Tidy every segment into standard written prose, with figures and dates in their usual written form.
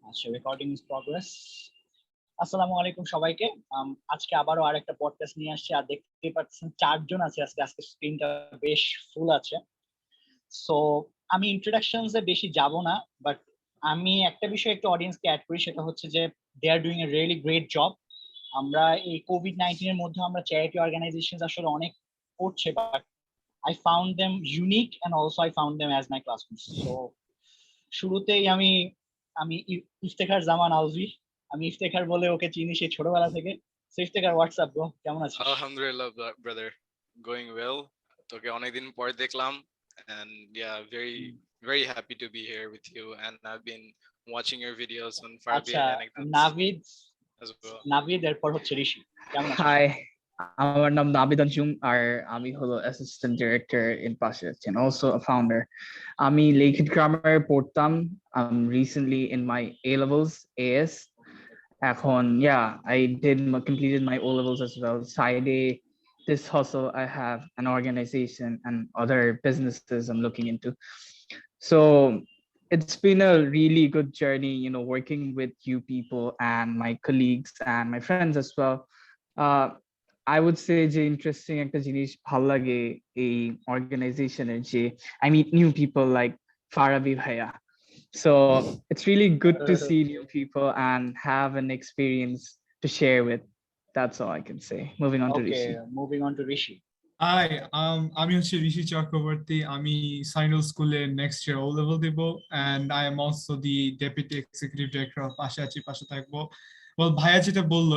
আচ্ছা, recording is progress. আসসালামু আলাইকুম সবাইকে। আজকে আবারও আরেকটা পডকাস্ট নিয়ে আসছি, আর দেখতে পাচ্ছেন চারজন আছে আজকে। আজকে স্ক্রিনটা বেশ ফুল আছে। সো আমি ইন্ট্রোডাকশনসে বেশি যাব না, বাট আমি একটা বিষয় একটু অডিয়েন্সকে অ্যাড করি, সেটা হচ্ছে যে they are doing a really great job. আমরা এই কোভিড-19 এর মধ্যে আমরা চ্যারিটি অর্গানাইজেশন আসলে অনেক করছে, but I found them unique and also I found them as my classmates. So শুরুতেই আমি আমি ইফতেখার জামান আলভি। আমি ইফতেখার বলে ওকে চিনি সেই ছোটবেলা থেকে। সো ইফতেখার, হোয়াটসঅ্যাপ ব্রো, কেমন আছিস? Alhamdulillah, brother, going well. তোকে অনেকদিন পর দেখলাম, and yeah, very happy to be here with you. And I've been watching your videos on আচ্ছা, Farabian anecdotes Navid as well. Navid এরপর হচ্ছে ঋষি, কেমন আছিস? Hi, আমার নাম নাবিদ আনজুম আর আমি হলো অ্যাসিস্ট্যান্ট ডিরেক্টর ইন পাশে and also a founder. আমি লিখিত গ্রামার পড়তাম recently in my A levels AS. এখন I completed my O levels as well. Side A, this hustle, I have an organization and other businesses I'm looking into. So it's been a really good journey, working with you people and my colleagues and my friends as well. I would say যে interesting একটা জিনিস ভালো লাগে এই organization-এর যে I meet new people like Farabi Bhaiya. So it's really good to see new people and have an experience to share with. That's all I can say. Moving on to Rishi. Moving on to Rishi. Hi, আমি হচ্ছে ঋষি চক্রবর্তী। আমি সাইনাল স্কুলে next year O level দেব, and I am also the deputy executive director of Pashe Achi, Pashe Thakbo. Well, ভাইয়া যেটা বললো,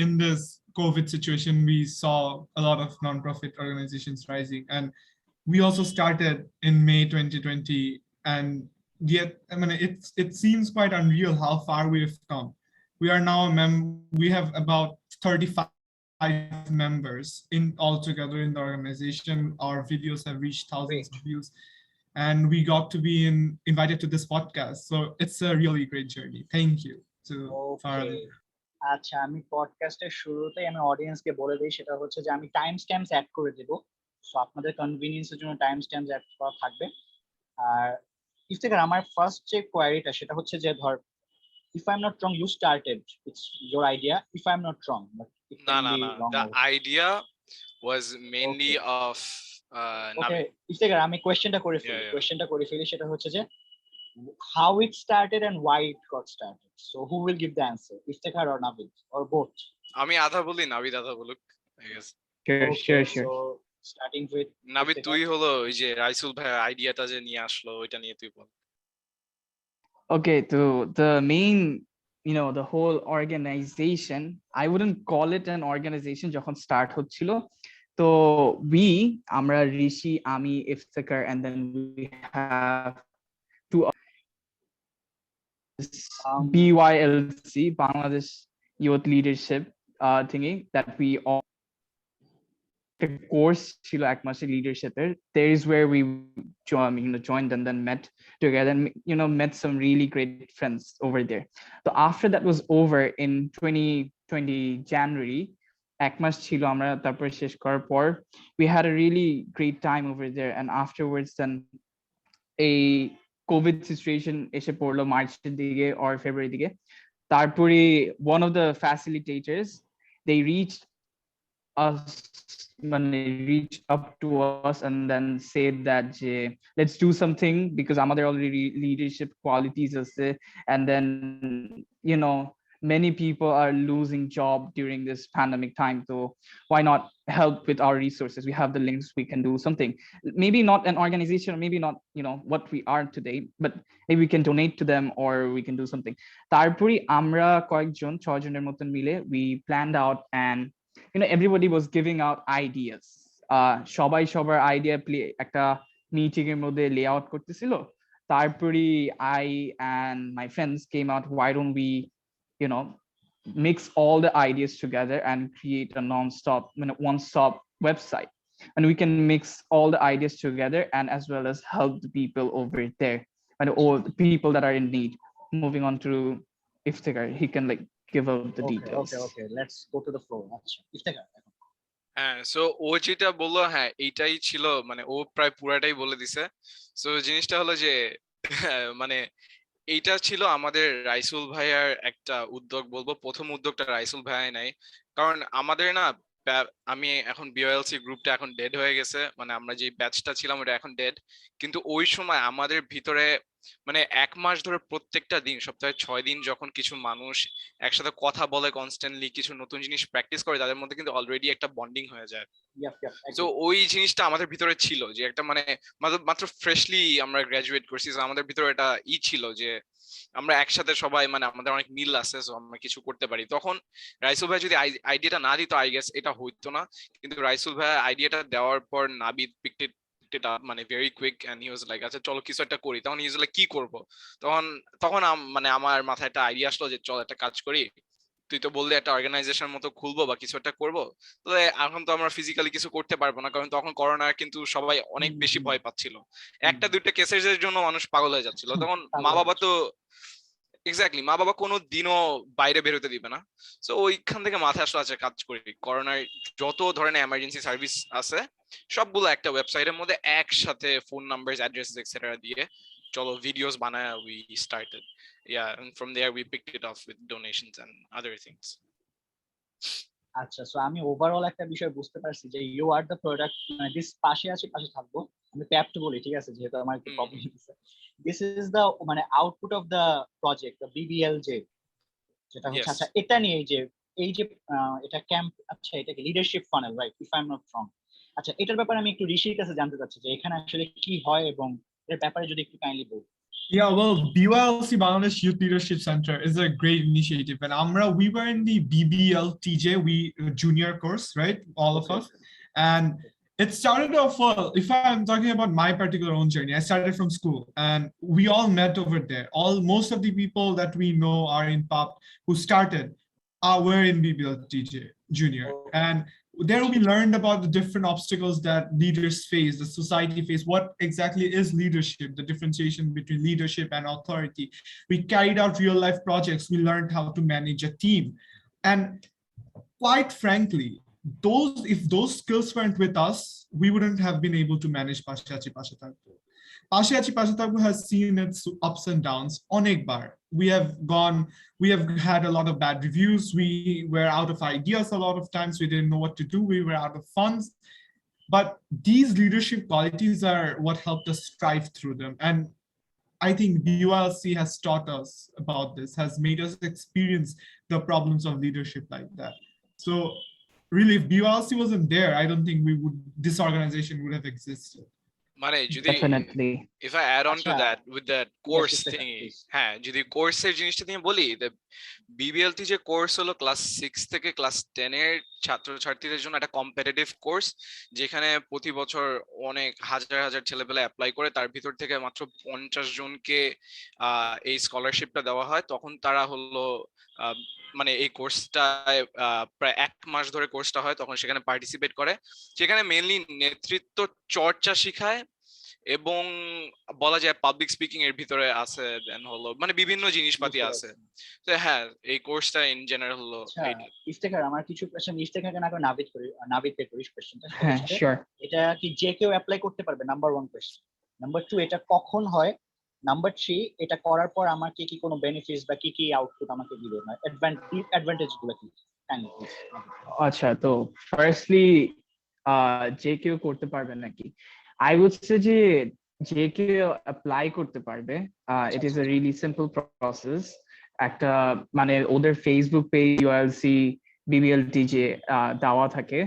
in this COVID situation, we saw a lot of non-profit organizations rising, and we also started in May 2020, and yet, I mean, it seems quite unreal how far we have come. We are now we have about 35 members in all together in the organization. Our videos have reached thousands of views, and we got to be invited to this podcast. So it's a really great journey. Thank you to Farabi. আচ্ছা, আমি পডকাস্টের শুরুতেই আমি অডিয়েন্সকে বলে দিই, সেটা হচ্ছে যে আমি টাইম স্ট্যাম্পস অ্যাড করে দেব। সো আপনাদের কনভিনিয়েন্সের জন্য টাইম স্ট্যাম্পস অ্যাড করা থাকবে। আর ইফতেখার, আমার ফার্স্ট যে কোয়ারিটা সেটা হচ্ছে যে ধর, if I'm not wrong, you started, it's your idea, if I'm not wrong, but it can be wrong. The idea was mainly of okay, Iftekhar, আমি কোশ্চেনটা করে ফেলি সেটা হচ্ছে যে how it started and why it got started. So who will give the answer, Iftekhar or Nabid, or both? আমি আধা বলি, নাবিদ আধা বলুক, I guess. Sure. So starting with Nabid, তুই হলো ওই যে রাইসুল ভাই আইডিয়াটা যে নিয়ে আসলো ওইটা নিয়ে তুই বল। Okay, so the main, the whole organization, I wouldn't call it an organization যখন start হচ্ছিল। তো আমরা ঋষি, আমি, Iftekhar, and then we have two BYLC, Bangladesh Youth Leadership thingy, that we all the course ছিল এক মাসের leadership-এর. There is where we joined and then met together and met some really great friends over there. So after that was over in 2020 January, এক মাস ছিল, আমরা তারপর শেষ করার পর we had a really great time over there, and afterwards then a COVID situation এসে পড়লো মার্চের দিকে or ফেব্রুয়ারি দিকে। তারপরে one of the facilitators, they reached up to us and then said that let's do something because আমাদের already leadership qualities আছে, and then many people are losing job during this pandemic time, so why not help with our resources? We have the links, we can do something, maybe not an organization, maybe not what we are today, but maybe we can donate to them or we can do something. তারপরে আমরা কয়েকজন 6 জনের মতন মিলে we planned out, and everybody was giving out ideas. সবাই সবার idea একটা meeting এর মধ্যে লে আউট করতেছিল। তারপরে I and my friends came out, why don't we mix all the ideas together and create a one-stop website, and we can mix all the ideas together and as well as help the people over there and all the people that are in need. Moving on to Iftekhar, he can give out the details. Okay, let's go to the floor. আচ্ছা, Iftekhar। So ও যেটা বললো, হ্যাঁ এইটাই ছিল, মানে ও প্রায় পুরাটাই বলে দিছে। সো জিনিসটা হলো যে মানে এইটা ছিল আমাদের রাইসুল ভাইয়ার একটা উদ্যোগ বলবো, প্রথম উদ্যোগটা রাইসুল ভাইয়াই নাই, কারণ আমাদের না আমি এখন বিওএলসি গ্রুপটা এখন ডেড হয়ে গেছে, মানে আমরা যে ব্যাচটা ছিলাম ওটা এখন ডেড, কিন্তু ওই সময় আমাদের ভিতরে মানে 1 মাস ধরে প্রত্যেকটা দিন সপ্তাহে 6 দিন যখন কিছু মানুষ একসাথে কথা বলে কনস্ট্যান্টলি, কিছু নতুন জিনিস প্র্যাকটিস করে, তাদের মধ্যে কিন্তু অলরেডি একটা বন্ডিং হয়ে যায়। তো ওই জিনিসটা আমাদের ভিতরে ছিল যে একটা মানে মাত্র ফ্রেশলি আমরা গ্রাজুয়েট করছি, আমাদের ভিতরে এটা ছিল যে আমরা একসাথে সবাই মানে আমাদের অনেক মিল আছে, সো আমরা কিছু করতে পারি। তখন রাইসুল ভাই যদি আইডিয়াটা না দিত আই গেস এটা হইতো না, কিন্তু রাইসুল ভাই আইডিয়াটা দেওয়ার পর নাবিদ পিকড ইট আপ মানে very quick, and he was like আচ্ছা চলো কিছু একটা করি। তখন ইউজুয়ালি কি করব, তখন তখন মানে আমার মাথায় একটা আইডিয়া আসলো যে চল একটা কাজ করি, তুই তো বললি একটা অর্গানাইজেশন মতো খুলবো বা কিছু একটা করবো, তো এখন তো আমরা ফিজিক্যালি কিছু করতে পারবো না, কারণ তখন করোনা কিন্তু সবাই অনেক বেশি ভয় পাচ্ছিল, একটা দুইটা কেসের জন্য মানুষ পাগল হয়ে যাচ্ছিল, তখন মা বাবা তো এক্স্যাক্টলি মা বাবা কোনো দিনও বাইরে বেরোতে দিবে না। তো ওইখান থেকে মাথায় আসলো আচ্ছা কাজ করি, করোনার যত ধরনের এমার্জেন্সি সার্ভিস আছে সবগুলো একটা ওয়েবসাইটের মধ্যে একসাথে ফোন নাম্বার অ্যাড্রেস এক্সেট্রা দিয়ে চলো ভিডিওস বানায় we started, yeah, and from there we picked it off with donations and other things. আচ্ছা, সো আমি ওভারঅল একটা বিষয় বুঝতে পারছি যে ইউ আর দ্য প্রোডাক্ট, মানে দিস পাশে আছে পাশে থাকবো, আমি প্যাপট বলি ঠিক আছে যেহেতু আমার একটু প্রবলেম হচ্ছে, দিস ইজ দ্য মানে output of the project the BBLJ, যেটা হচ্ছে আচ্ছা এটা নিয়ে এই যে এটা ক্যাম্প, আচ্ছা এটা কি leadership funnel, right? If I am not wrong. আচ্ছা, এটার ব্যাপারে আমি একটু ঋষির কাছে জানতে চাচ্ছি যে এখানে আসলে কি হয় এবং এর ব্যাপারে যদি একটু kindly ball. Yeah, well, BYLC Bangladesh Youth Leadership Center is a great initiative, and we were in the BBLTJ, junior course, right? All of us, and it started off. If I'm talking about my particular own journey, I started from school, and we all met over there. Most of the people that we know are in PAPT who started were in BBLTJ junior, and there we learned about the different obstacles that leaders face, the society face, what exactly is leadership, the differentiation between leadership and authority. We carried out real life projects. We learned how to manage a team. And quite frankly, if those skills weren't with us, we wouldn't have been able to manage Pashe Achi Pashe Thakbo. Pashe Achi Pashe Thakbo has seen its ups and downs. Onek bar. We have had a lot of bad reviews. We were out of ideas a lot of times. We didn't know what to do. We were out of funds. But these leadership qualities are what helped us strive through them. And I think BYLC has taught us about this, has made us experience the problems of leadership like that. So really, if BYLC wasn't there, I don't think this organization would have existed. মানে যদি Definitely. if I add on to that with that course thing, হ্যাঁ যদি কোর্সের জিনিসটা নিয়ে বলি, বিবিএলটি যে course হলো ক্লাস 6 থেকে ক্লাস 10 এর ছাত্রছাত্রীদের জন্য একটা কম্পিটিটিভ কোর্স, যেখানে প্রতি বছর অনেক হাজার হাজার ছেলেপেলে অ্যাপ্লাই করে, তার ভিতর থেকে মাত্র 50 জনকে এই স্কলারশিপটা দেওয়া হয়। তখন তারা হলো মানে এই কোর্সটায় প্রায় 1 মাস ধরে কোর্সটা হয়, তখন সেখানে পার্টিসিপেট করে, সেখানে মেইনলি নেতৃত্ব চর্চা শিখায় এবং বলা যায় পাবলিক স্পিকিং এর ভিতরে আছে, দেন হলো মানে বিভিন্ন জিনিসপাতি আছে। তো হ্যাঁ এই কোর্সটা ইন জেনারেল হলো ইফতেখার, আমার কিছু কোশ্চেন ইফতেখারকে না করে নাবিদকে করিস কোশ্চেনটা। হ্যাঁ শিওর। এটা কি যে কেউ অ্যাপ্লাই করতে পারবে? Number 1 question. নাম্বার 2, এটা কখন হয়? নাম্বার 3, এটা করার পর আমাকে কি কোনো বেনিফিটস বা কি কি আউটপুট আমাকে দিবে, না অ্যাডভান্টেজ গুলো কি? আচ্ছা, তো ফার্স্টলি যে কেউ করতে পারবে নাকি, আই উড সে যে কেউ অ্যাপ্লাই করতে পারবে। It is a really simple process. একটা মানে ওদের ফেসবুক পেজ ইউএলসি বিবিএলটি যে দেওয়া থাকে,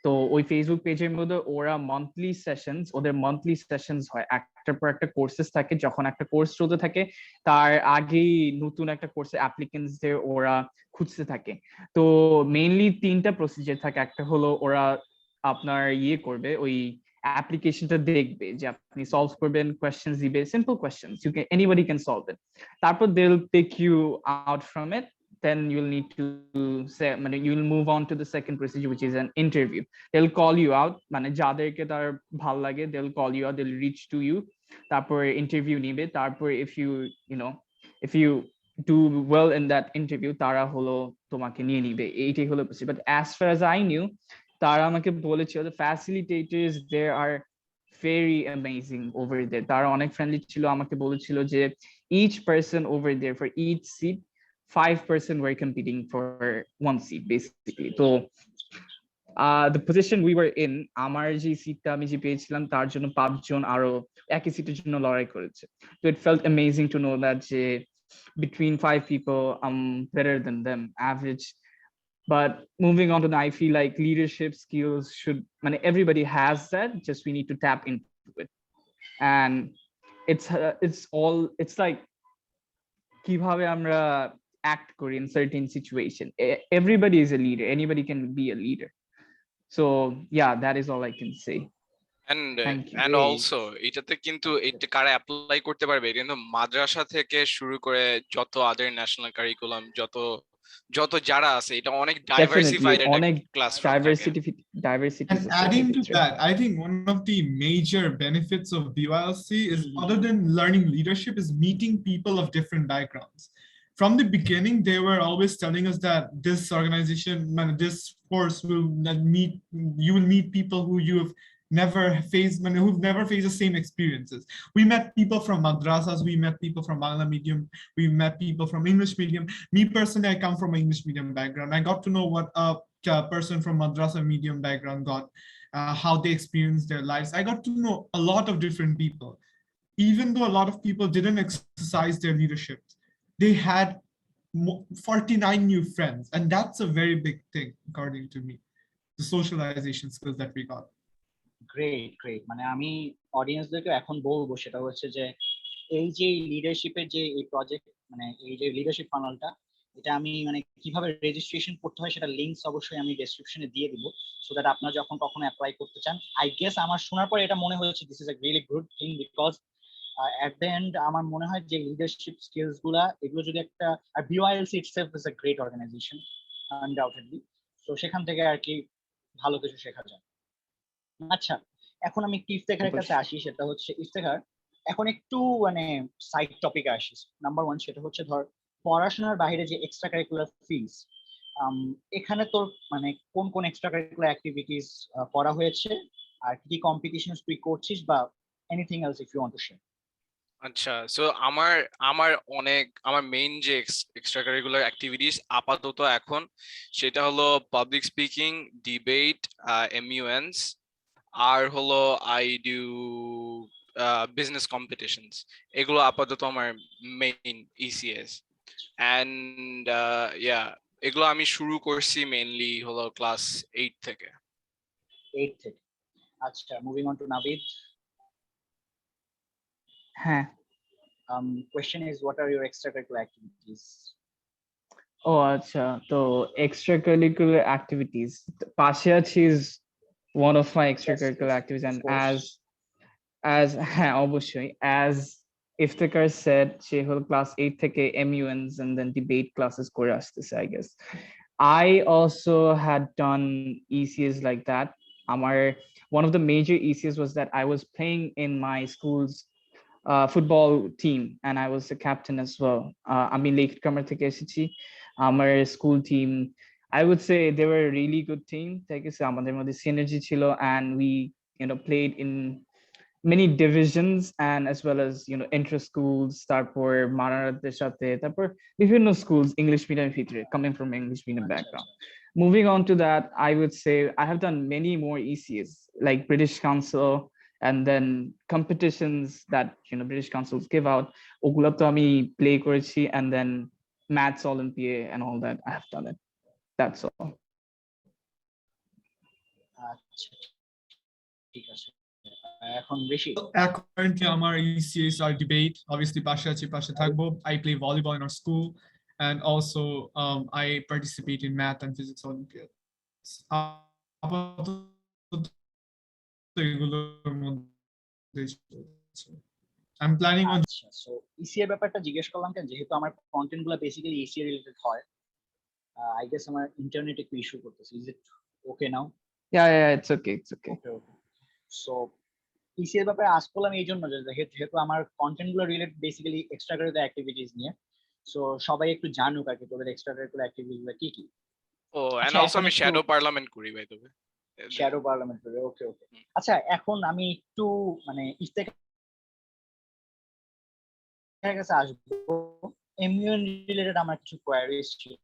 তো ওই ফেসবুক পেজের মধ্যে ওরা ওদের মান্থলি সেশনস হয়, একটার পর একটা কোর্সেস থাকে। যখন একটা কোর্স চলতে থাকে তার আগেই নতুন একটা কোর্সে অ্যাপ্লিকেন্টসদের ওরা খুঁজতে থাকে। তো মেইনলি 3টা প্রসিজার থাকে। একটা হলো ওরা আপনার করবে, ওই অ্যাপ্লিকেশনটা দেখবে যে আপনি সলভ করবেন, কোয়েশ্চেন্স দিবে, simple questions, anybody can solve it. তারপর they will take you out from it, then you'll need to say, you'll move on to the second procedure, which is an interview. They'll call you out, jaderke tar bhal lage, they'll call you out, they'll reach to you, tarpor interview nibe, tarpor if you do well in that interview, tara holo tomake niye nibe, eitai holo procedure. But as far as I knew, tara amake boleche the facilitators there are very amazing over there. তারা অনেক friendly ছিল, আমাকে বলেছিল যে each person over there for each seat 5% were competing for one seat basically. So the position we were in, আমার যে সিটটা আমি যে পেয়েছিলাম তার জন্য 5 জন আরো একই সিটের জন্য লড়াই করেছে. So it felt amazing to know that যে between 5 people I'm better than them average. But moving on to that, I feel like leadership skills should, everybody has that, just we need to tap into it. And it's like কিভাবে আমরা act করি in certain situation. Everybody is a leader, anybody can be a leader. So yeah, that is all I can say. Thank you. And also এটাতে কিন্তু এটা কারা apply করতে পারবে, কিন্তু মাদ্রাসা থেকে শুরু করে যত আদার ন্যাশনাল কারিকুলাম যত যারা আছে, এটা অনেক ডাইভার্সিফাইড একটা class diversity And adding to that, I think one of the major benefits of BYLC is, other than learning leadership, is meeting people of different backgrounds. From the beginning, they were always telling us that this organization, this course will you will meet people who you have never faced, who've never faced the same experiences. We met people from madrasas, we met people from Bangla medium, we met people from English medium. Me personally, I come from an English medium background. I got to know what a person from madrasa medium background got, how they experienced their lives. I got to know a lot of different people. Even though a lot of people didn't exercise their leadership, they had 49 new friends, and that's a very big thing according to me, the socialization skills that we got. Great মানে আমি অডিয়েন্সদেরকে এখন বলবো সেটা হচ্ছে যে এই যে লিডারশিপের যে এই প্রজেক্ট, মানে এই যে লিডারশিপ ফানেলটা, এটা আমি কিভাবে রেজিস্ট্রেশন করতে হয় সেটা লিংকস অবশ্যই আমি ডেসক্রিপশনে দিয়ে দিব, সো দ্যাট আপনারা যখন কখনো অ্যাপ্লাই করতে চান, আই গেস আমার শোনার পরে এটা মনে হয়েছে this is a really good thing, because at the end আমার মনে হয় যে লিডারশিপ স্কিলস গুলা এগুলো যদি একটা, আর BYLC itself is a great organization undoubtedly, so সেখান থেকে আর কি ভালো কিছু শেখা যায়। আচ্ছা, এখন আমি একটু ইফতেখারের কাছে আসি, সেটা হচ্ছে ইফতেখার এখন একটু সাইড টপিকে আসি। নাম্বার 1 সেটা হচ্ছে ধর পড়াশোনার বাইরে যে এক্সট্রা কারিকুলার ফিল্ডস, এখানে তোর কোন কোন এক্সট্রা কারিকুলার অ্যাক্টিভিটিস করা হয়েছে, আর কি কম্পিটিশনস তুই করছিস, বা anything else if you want to share. আচ্ছা, সো আমার মেইন যে এক্সট্রা কারিকুলার অ্যাক্টিভিটিস আপাতত এখন, সেটা হলো পাবলিক স্পিকিং, ডিবেট, এমইউএনস, আর হলো আই ডু বিজনেস কম্পিটিশনস। এগুলো আপাতত আমার মেইন ইসিএস, এন্ড এগুলো আমি শুরু করছি মেইনলি হলো ক্লাস 8 থেকে। আচ্ছা, মুভিং অন টু নাবিদ। হ্যাঁ, question is, what are your extracurricular activities? Oh, acha. So extracurricular activities. Pashe Achi is one of my extracurricular Yes, activities, and of course. as obviously, as Iftikhar said, she whole class 8 থেকে MUNs and then debate classes করে আসতেছে, I guess. I also had done ECS like that. One of the major ECS was that I was playing in my school's football team, and I was the captain as well. আমি লেককামার থেকে এসেছি, আমার school team, I would say they were a really good team. ঠিক আছে, আমাদের মধ্যে synergy ছিল, and we played in many divisions, and as well as inter schools, তারপর মারাদের সাথে, তারপর বিভিন্ন schools English medium ভিতরে, coming from English medium background. Moving on to that, I would say I have done many more ECS like British Council, and then competitions that British councils give out. ওগুলো তো আমি play করেছি, and then maths Olympiad and all that, I have done it. That's all. আচ্ছা, ঠিক আছে। এখন বেশি currently our ECS are debate, obviously Pashe Achi, Pashe Thakbo. I play volleyball in our school, and also I participate in math and physics Olympiad. I'm planning on. So EC এর ব্যাপারটা জিজ্ঞেস করলাম কেন, যেহেতু আমার কন্টেন্ট গুলো basically EC related হয়। I guess আমার ইন্টারনেট একটু ইস্যু করতেছে। Is it okay now? Yeah, it's okay. So EC এর ব্যাপারে আজ করলাম এই জন্য যে যেহেতু আমার কন্টেন্ট গুলো related basically extra curricular activities নিয়ে, সো সবাই একটু জানুক আর কি তোদের এক্সট্রা কারিকুলার অ্যাক্টিভিটিস গুলো কি কি। ও, এন্ড অলসো আমি শ্যাডো পার্লামেন্ট করি by the way. Shadow parliament করে, ওকে ওকে। আচ্ছা এখন আমি একটু মানে ইফতেখারের কাছে আসবো, এমইউএন রিলেটেড আমার কিছু কোয়ারিজ ছিল।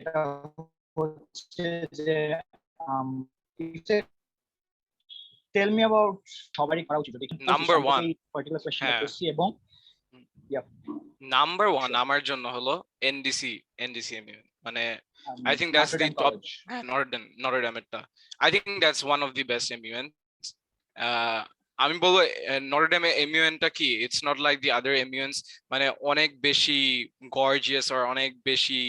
এটা হচ্ছে যে টেল মি অ্যাবাউট, সবারই করা উচিত নাম্বার 1 পার্টিকুলার কোশ্চেনটা করছি এবং নাম্বার 1 আমার জন্য হলো এনডিসি এমইউএন, মানে I think that's the top. Notre Dame এটা I think that's one of the best MUN. আমি বলবো Notre Dame MUN টা কি, it's not like the other MUNs মানে অনেক বেশি gorgeous or অনেক বেশি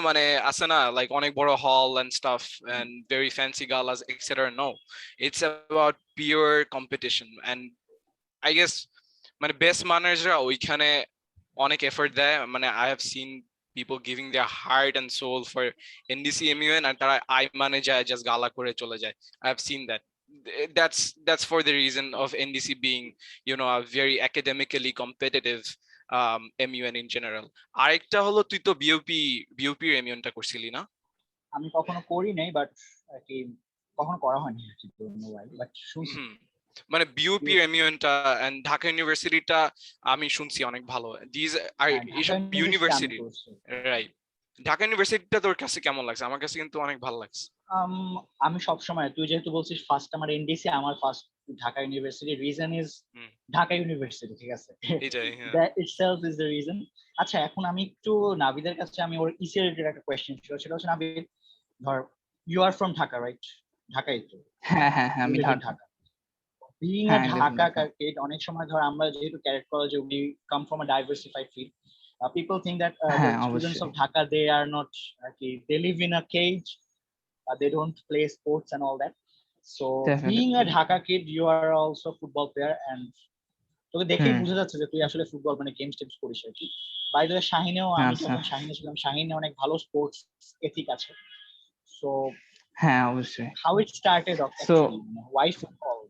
মানে আছে না like অনেক বড় hall and stuff and very fancy galas etc. No, it's about pure competition and I guess মানে best managers ওইখানে অনেক এফর্ট দেয়, মানে I have seen people giving their heart and soul for NDC MUN and তারা I মানে যায় just গালা করে চলে যায়. I have seen that. That's for the reason of NDC being a very academically competitive MUN in general. আরেকটা হলো তুই তো বিউপি MUN টা করছিলি না? আমি কখনো করি নাই, বাট কি কখনো করা হয়নি বাট শুনছি মানে বিউপি এমইউএনটা এন্ড ঢাকা ইউনিভার্সিটিটা আমি শুনছি অনেক ভালো। দিস আর এইসব ইউনিভার্সিটি, রাইট? ঢাকা ইউনিভার্সিটিটা তোর কাছে কেমন লাগছে? আমার কাছে কিন্তু অনেক ভালো লাগছে। আমি সব সময়, তুই যেহেতু বলছিস ফার্স্ট আমার এনডিসি, আমার first Dhaka university, reason is Dhaka university, ঠিক আছে? That itself is the reason. আচ্ছা এখন আমি একটু নাবিদের কাছে, আমি ওর ইসি রিলেটেড একটা কোশ্চেন ছিল, সেটা হচ্ছে নাবিদ, ধর you are from Dhaka, right? ঢাকাই তো? হ্যাঁ আমি Dhaka. Being a Dhaka kid, অনেক সময় ধর আমরা যেহেতু ক্যাডেট কলেজে, we come from a diversified field. People think that the students of Dhaka, they are not, they live in a cage, they don't play sports and all that. So being a Dhaka kid, you are also a football player, and তোকে দেখেই বোঝা যাচ্ছে যে তুই আসলে football মানে games Thames করিস আর কি। বাই দ্য ওয়ে শাহিনেও, আমি যখন শাহিনে ছিলাম, শাহিনে অনেক ভালো স্পোর্টস এথিক আছে। সো হ্যাঁ অবশ্যই। How it started off, actually, why football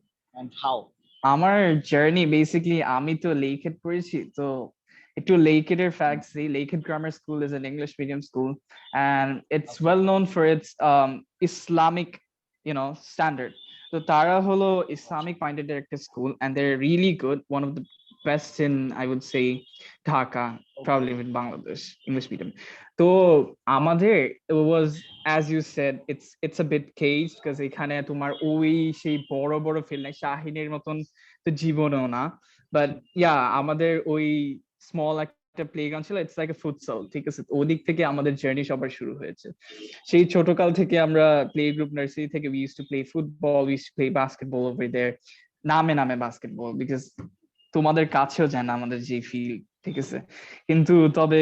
and how? আমার জার্নি বেসিক্যালি, আমি তো লেইকেট পড়েছি, তো একটু লেইকেটের ফ্যাক্টস দিই। Lakehead grammar school is an English medium school and it's well known for its Islamic standard. তো তারা হলো Islamic minded একটা school and they're really good, one of the best in, I would say, Dhaka, probably in Bangladesh, English medium. তো আমাদের it was, as you said, it's a bit caged because এখানে তোমার ওই সেই বড় বড় field নাই, শাহিনের মতন তো জীবনও না, বাট আমাদের ওই স্মল একটা প্লেগ্রাউন্ড ছিল, ইটস লাইক এ ফুটসল, ঠিক আছে? ওদিক থেকে আমাদের জার্নি সবার শুরু হয়েছে। সেই ছোটকাল থেকে আমরা প্লে গ্রুপ নার্সারি থেকে we used to play football, we used to play basketball over there, নামে বাস্কেটবল, বিকজ তোমাদের কাছেও যায় না আমাদের যে ফিল্ড, ঠিক আছে? কিন্তু তবে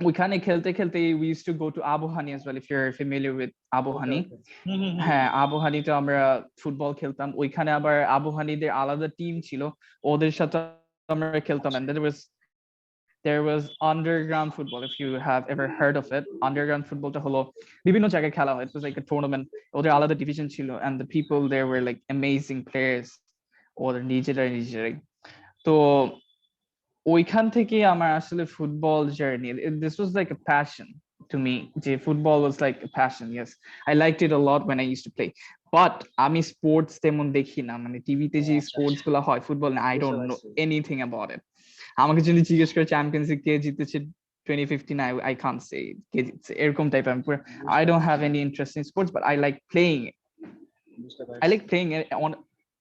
ওইখানে খেলতে খেলতে we used to go to Abuhani as well, if you're familiar with Abuhani. হ্যাঁ, আবুহানিতে আমরা ফুটবল খেলতাম। ওইখানে আবার আবুহানিদের আলাদা টিম ছিল, ওদের সাথে আমরা খেলতাম। and there was underground football, if you have ever heard of it. Underground footballটা হলো বিভিন্ন জায়গায় খেলা হয়, it was like a tournament, ওদের আলাদা ডিভিশন ছিল and the people there were like amazing players, ওদের নিজেরাই। তো ওইখান থেকে আমার আসলে football journey, this was like a passion to me. যে football was like a passion. Yes, I liked it a lot when I used to play, but আমি sports তেমন দেখি না, মানে টিভিতে যে স্পোর্টস গুলো হয় football, I don't know anything about it. আমাকে যদি জিজ্ঞেস করে চ্যাম্পিয়ন্স লিগ কে জিতেছে 2015, I can't say কে জিতছে, এরকম type. I don't have any interest in sports, but I like playing it. I like playing it on